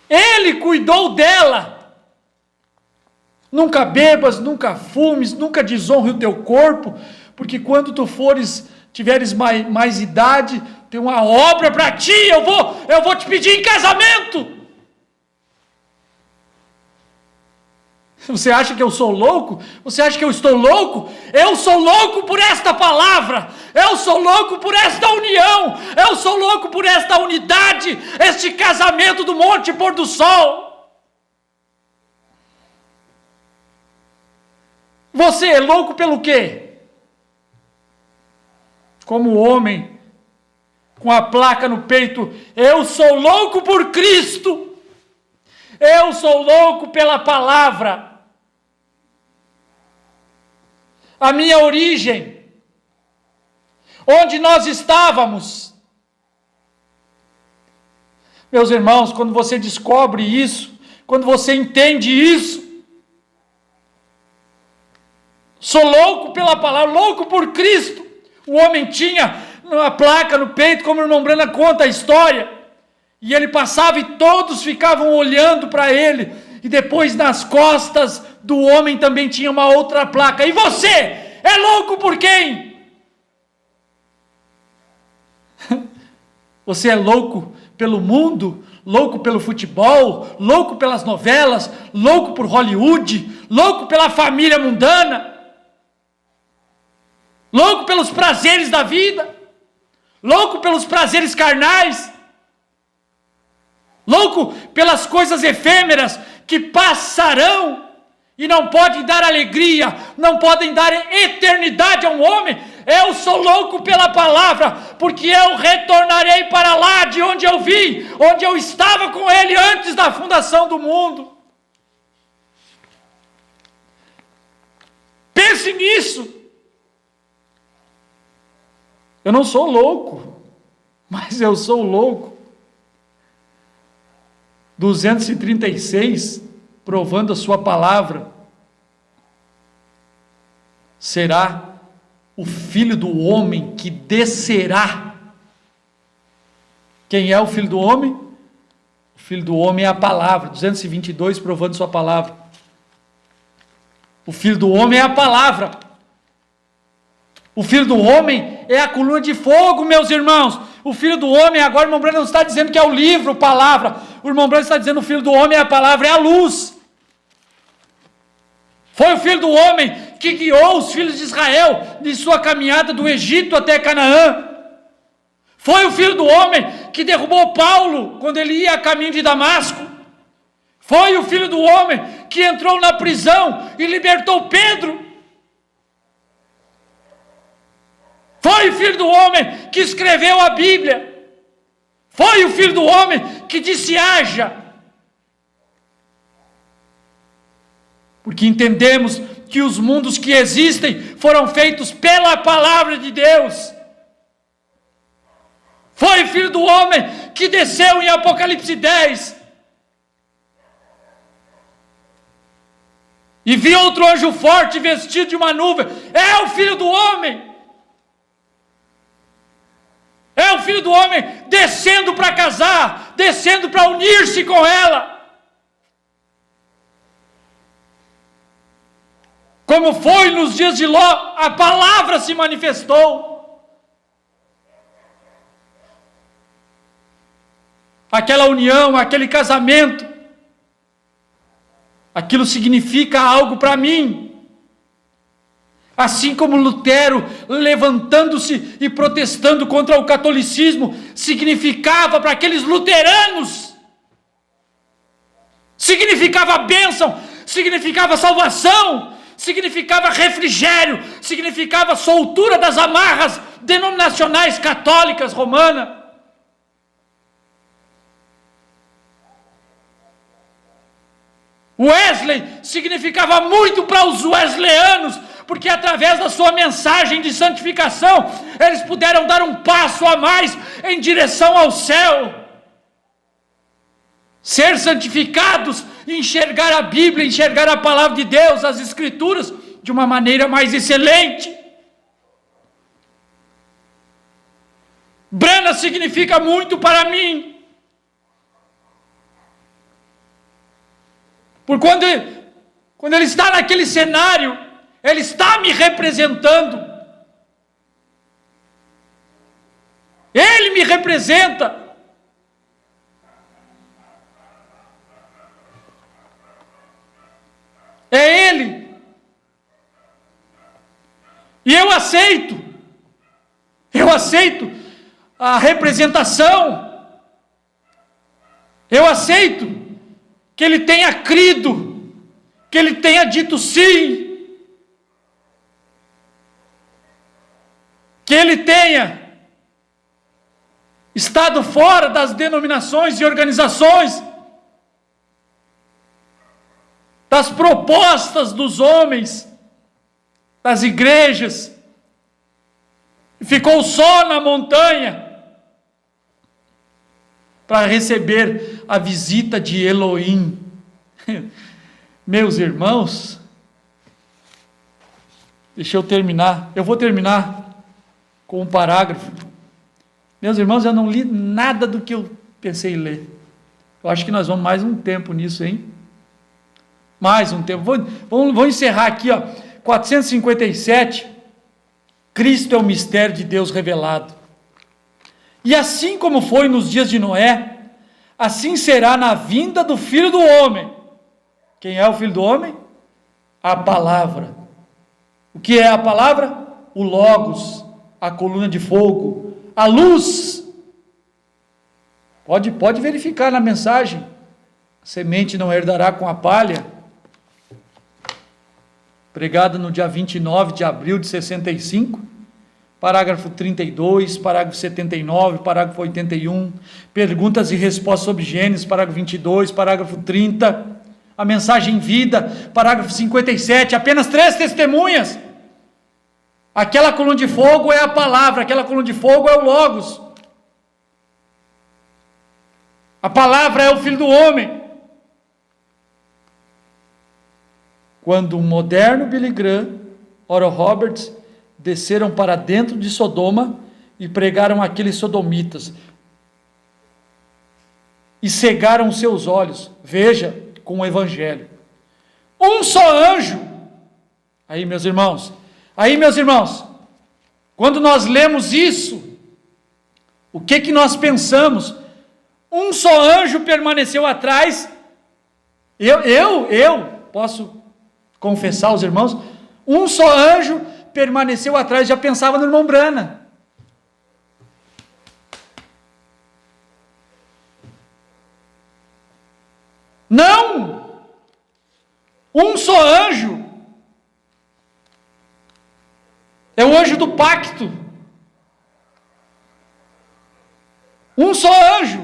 Ele cuidou dela. Nunca bebas, nunca fumes, nunca desonre o teu corpo, porque quando tu tiveres mais idade, tem uma obra para ti, eu vou te pedir em casamento. Você acha que eu sou louco? Você acha que eu estou louco? Eu sou louco por esta palavra, eu sou louco por esta união, eu sou louco por esta unidade, este casamento do Monte Pôr do Sol. Você é louco pelo quê? Como homem, com a placa no peito, eu sou louco por Cristo, eu sou louco pela palavra. A minha origem, onde nós estávamos. Meus irmãos, quando você descobre isso, quando você entende isso, sou louco pela palavra, louco por Cristo. O homem tinha uma placa no peito, como o irmão Branham conta a história, e ele passava e todos ficavam olhando para ele, e depois nas costas do homem também tinha uma outra placa. E você é louco por quem? Você é louco pelo mundo, louco pelo futebol, louco pelas novelas, louco por Hollywood, louco pela família mundana, louco pelos prazeres da vida, louco pelos prazeres carnais, louco pelas coisas efêmeras que passarão e não podem dar alegria, não podem dar eternidade a um homem. Eu sou louco pela palavra, porque eu retornarei para lá de onde eu vim, onde eu estava com Ele antes da fundação do mundo. Pense nisso. Eu não sou louco, mas eu sou louco. 236, provando a sua palavra, será o Filho do Homem que descerá. Quem é o Filho do Homem? O Filho do Homem é a palavra. 222, provando sua palavra. O Filho do Homem é a palavra. O Filho do Homem é a coluna de fogo, meus irmãos. O Filho do Homem, agora o irmão Branham não está dizendo que é o livro, palavra. O irmão Branham está dizendo que o Filho do Homem é a palavra, é a luz. Foi o Filho do Homem que guiou os filhos de Israel de sua caminhada do Egito até Canaã. Foi o Filho do Homem que derrubou Paulo quando ele ia a caminho de Damasco. Foi o Filho do Homem que entrou na prisão e libertou Pedro. Foi o Filho do Homem que escreveu a Bíblia. Foi o Filho do Homem que disse: haja. Porque entendemos que os mundos que existem foram feitos pela palavra de Deus. Foi o Filho do Homem que desceu em Apocalipse 10 e viu outro anjo forte vestido de uma nuvem. É o Filho do Homem. É o Filho do Homem descendo para casar, descendo para unir-se com ela. Como foi nos dias de Ló, a palavra se manifestou. Aquela união, aquele casamento, aquilo significa algo para mim. Assim como Lutero, levantando-se e protestando contra o catolicismo, significava para aqueles luteranos, significava bênção, significava salvação, significava refrigério, significava soltura das amarras denominacionais católicas romanas. Wesley significava muito para os wesleyanos, porque através da sua mensagem de santificação, eles puderam dar um passo a mais em direção ao céu. Ser santificados, enxergar a Bíblia, enxergar a palavra de Deus, as Escrituras, de uma maneira mais excelente. Brana significa muito para mim. Por quando ele está naquele cenário, ele está me representando. Ele me representa. É Ele. E eu aceito a representação. Eu aceito que ele tenha crido, que ele tenha dito sim, que ele tenha estado fora das denominações e organizações, das propostas dos homens, das igrejas, ficou só na montanha para receber a visita de Elohim. Meus irmãos, deixa eu terminar. Eu vou terminar com um parágrafo. Meus irmãos, eu não li nada do que eu pensei em ler. Eu acho que nós vamos mais um tempo nisso, hein? Mais um tempo. Vou encerrar aqui, ó. 457. Cristo é o mistério de Deus revelado. E assim como foi nos dias de Noé, assim será na vinda do Filho do Homem. Quem é o Filho do Homem? A palavra. O que é a palavra? O Logos, a coluna de fogo, a luz. Pode verificar na mensagem. A semente não herdará com a palha. Pregada no dia 29 de abril de 65. Parágrafo 32, parágrafo 79, parágrafo 81, perguntas e respostas sobre Gênesis, parágrafo 22, parágrafo 30, a mensagem vida, parágrafo 57, apenas 3 testemunhas. Aquela coluna de fogo é a palavra, aquela coluna de fogo é o Logos. A palavra é o Filho do Homem. Quando um moderno Billy Graham, Oral Roberts, desceram para dentro de Sodoma e pregaram aqueles sodomitas e cegaram seus olhos, veja, com o evangelho. Um só anjo, aí meus irmãos, quando nós lemos isso, o que nós pensamos? Um só anjo permaneceu atrás. Eu posso confessar aos irmãos, um só anjo permaneceu atrás, já pensava no irmão Brana. Não! Um só anjo. É o anjo do pacto. Um só anjo.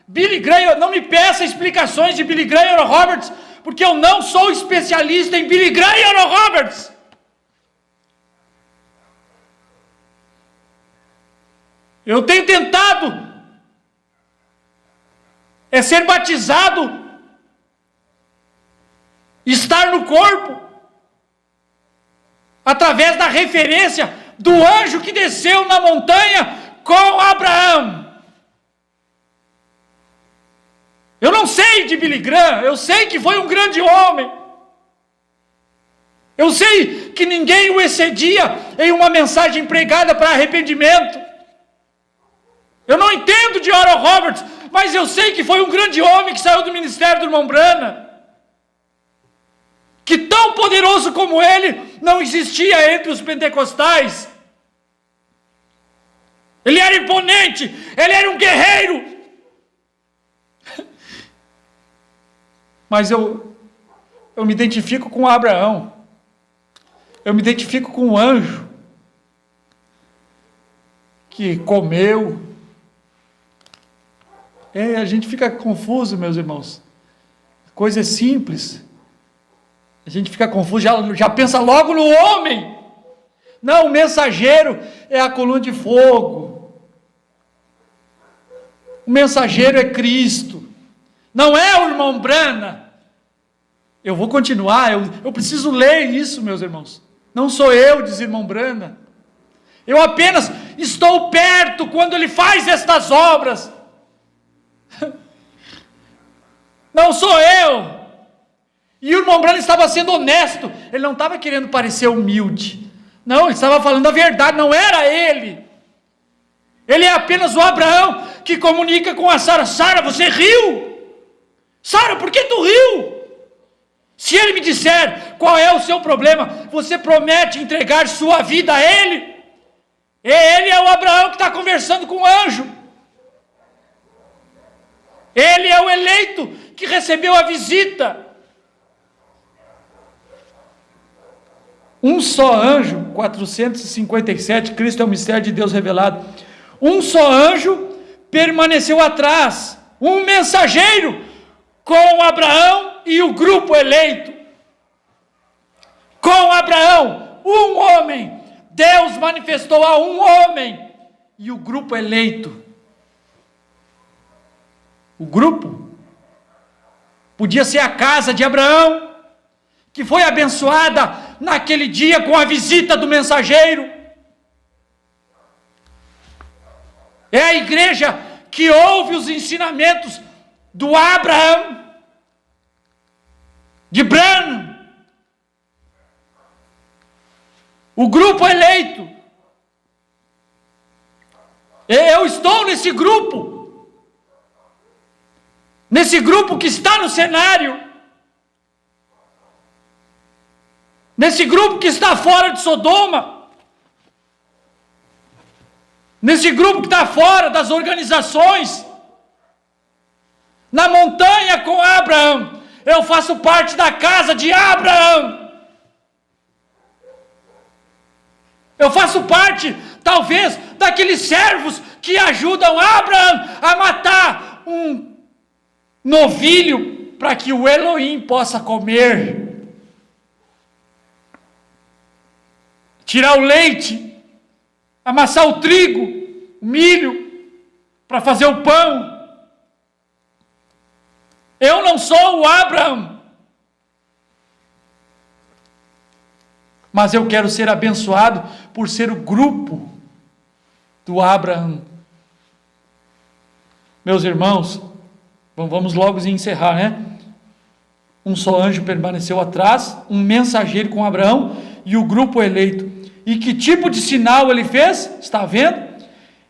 Billy Graham, não me peça explicações de Billy Graham ou Roberts, porque eu não sou especialista em Billy Graham ou Roberts. Eu tenho tentado ser batizado, estar no corpo, através da referência do anjo que desceu na montanha com Abraão. Eu não sei de Billy Graham, eu sei que foi um grande homem. Eu sei que ninguém o excedia em uma mensagem pregada para arrependimento. Eu não entendo de Oral Roberts, mas eu sei que foi um grande homem que saiu do ministério do irmão Branham. Que tão poderoso como ele não existia entre os pentecostais. Ele era imponente, ele era um guerreiro. Mas eu me identifico com Abraão. Eu me identifico com o anjo que comeu. A gente fica confuso, meus irmãos. Coisa simples. A gente fica confuso, já pensa logo no homem. Não, o mensageiro é a coluna de fogo. O mensageiro é Cristo. Não é o irmão Branham. Eu vou continuar, eu preciso ler isso, meus irmãos. Não sou eu, diz irmão Branham. Eu apenas estou perto quando ele faz estas obras. Não sou eu. E o irmão Branham estava sendo honesto. Ele não estava querendo parecer humilde. Não, ele estava falando a verdade, não era ele. Ele é apenas o Abraão que comunica com a Sara. Sara, você riu? Sara, por que tu riu? Se ele me disser qual é o seu problema, você promete entregar sua vida a ele? Ele é o Abraão que está conversando com o anjo. Ele é o eleito que recebeu a visita. Um só anjo, 457, Cristo é o mistério de Deus revelado. Um só anjo permaneceu atrás, um mensageiro com Abraão e o grupo eleito. Com Abraão, um homem, Deus manifestou a um homem e o grupo eleito. O grupo podia ser a casa de Abraão, que foi abençoada naquele dia com a visita do mensageiro. É a igreja que ouve os ensinamentos do Abraão, de Branham. O grupo eleito. Eu estou nesse grupo. Nesse grupo que está no cenário. Nesse grupo que está fora de Sodoma. Nesse grupo que está fora das organizações. Na montanha com Abraão. Eu faço parte da casa de Abraão. Eu faço parte, talvez, daqueles servos que ajudam Abraão a matar um novilho para que o Elohim possa comer. Tirar o leite, amassar o trigo, o milho, para fazer o pão. Eu não sou o Abraão, mas eu quero ser abençoado por ser o grupo do Abraão. Meus irmãos, vamos logo encerrar, né? Um só anjo permaneceu atrás, um mensageiro com Abraão e o grupo eleito. E que tipo de sinal ele fez? Está vendo?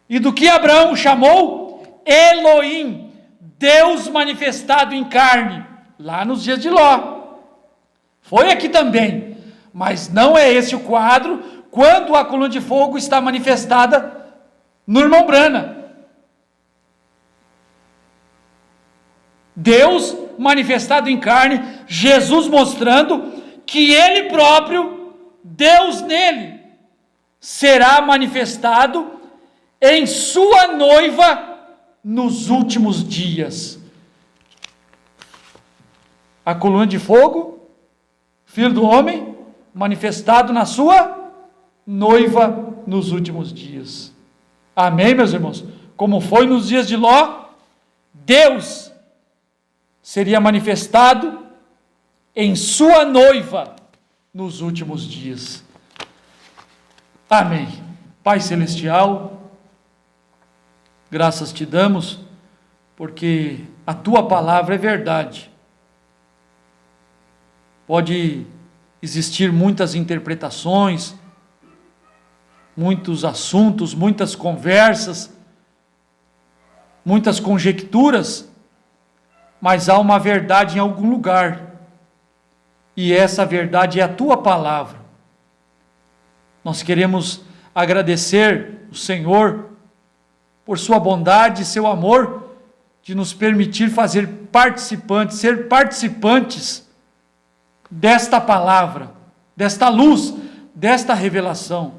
E do que Abraão chamou? Elohim, Deus manifestado em carne, lá nos dias de Ló. Foi aqui também, mas não é esse o quadro quando a coluna de fogo está manifestada no irmão Branham. Deus manifestado em carne, Jesus mostrando que Ele próprio, Deus nele, será manifestado em sua noiva nos últimos dias. A coluna de fogo, Filho do homem, manifestado na sua noiva nos últimos dias. Amém, meus irmãos? Como foi nos dias de Ló, Deus seria manifestado em sua noiva nos últimos dias. Amém. Pai Celestial, graças te damos, porque a tua palavra é verdade. Pode existir muitas interpretações, muitos assuntos, muitas conversas, muitas conjecturas, mas há uma verdade em algum lugar, e essa verdade é a tua palavra. Nós queremos agradecer o Senhor por sua bondade e seu amor de nos permitir ser participantes desta palavra, desta luz, desta revelação.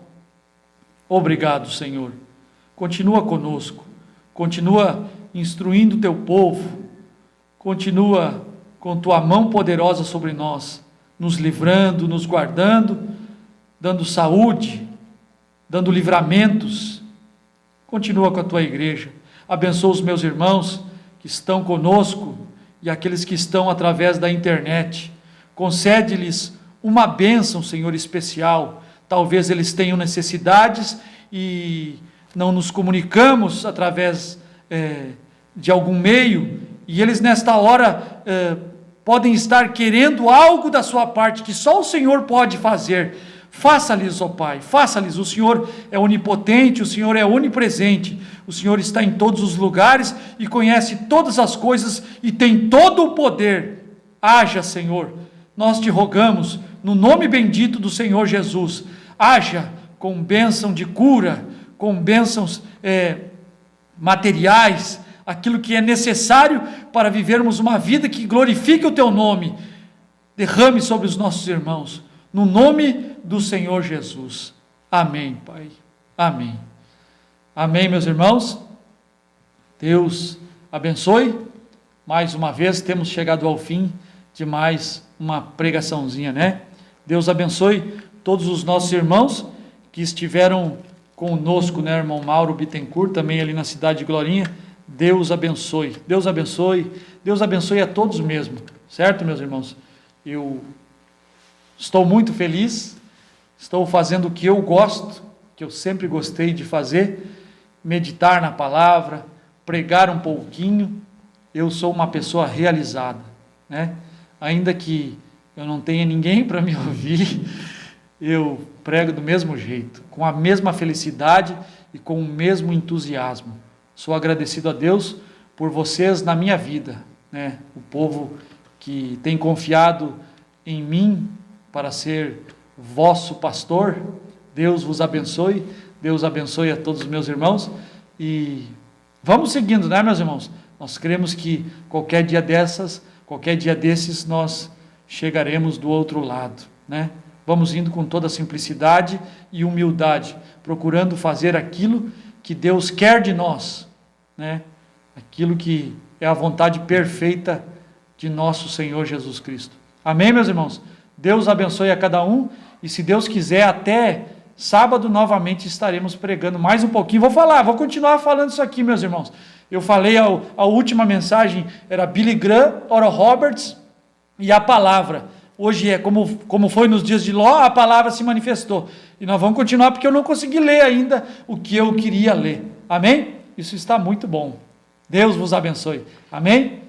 Obrigado, Senhor. Continua conosco, continua instruindo o teu povo, continua com tua mão poderosa sobre nós, nos livrando, nos guardando, dando saúde, dando livramentos. Continua com a tua igreja. Abençoa os meus irmãos que estão conosco e aqueles que estão através da internet. Concede-lhes uma bênção, Senhor, especial. Talvez eles tenham necessidades e não nos comunicamos através de algum meio, e eles nesta hora podem estar querendo algo da sua parte que só o Senhor pode fazer. Faça-lhes, ó Pai, faça-lhes. O Senhor é onipotente, o Senhor é onipresente, o Senhor está em todos os lugares e conhece todas as coisas e tem todo o poder. Haja, Senhor, nós te rogamos, no nome bendito do Senhor Jesus, haja com bênção de cura, com bênçãos materiais, aquilo que é necessário para vivermos uma vida que glorifique o teu nome. Derrame sobre os nossos irmãos, no nome do Senhor Jesus. Amém, Pai. Amém. Amém, meus irmãos. Deus abençoe. Mais uma vez temos chegado ao fim de mais uma pregaçãozinha, né? Deus abençoe todos os nossos irmãos que estiveram conosco, né? Irmão Mauro Bittencourt, também ali na cidade de Glorinha. Deus abençoe. Deus abençoe. Deus abençoe a todos mesmo. Certo, meus irmãos? Eu estou muito feliz. Estou fazendo o que eu gosto, que eu sempre gostei de fazer, meditar na palavra, pregar um pouquinho. Eu sou uma pessoa realizada, né? Ainda que eu não tenha ninguém para me ouvir, eu prego do mesmo jeito, com a mesma felicidade e com o mesmo entusiasmo. Sou agradecido a Deus por vocês na minha vida, né? O povo que tem confiado em mim para ser vosso pastor. Deus vos abençoe. Deus abençoe a todos os meus irmãos. E vamos seguindo, né, meus irmãos? Nós cremos que qualquer dia desses, nós chegaremos do outro lado, né? Vamos indo com toda simplicidade e humildade, procurando fazer aquilo que Deus quer de nós, né? Aquilo que é a vontade perfeita de nosso Senhor Jesus Cristo. Amém, meus irmãos? Deus abençoe a cada um, e se Deus quiser, até sábado novamente estaremos pregando mais um pouquinho. Vou continuar falando isso aqui, meus irmãos. Eu falei, a última mensagem era Billy Graham, Oral Roberts e a palavra. Hoje é como foi nos dias de Ló, a palavra se manifestou. E nós vamos continuar porque eu não consegui ler ainda o que eu queria ler. Amém? Isso está muito bom. Deus vos abençoe. Amém?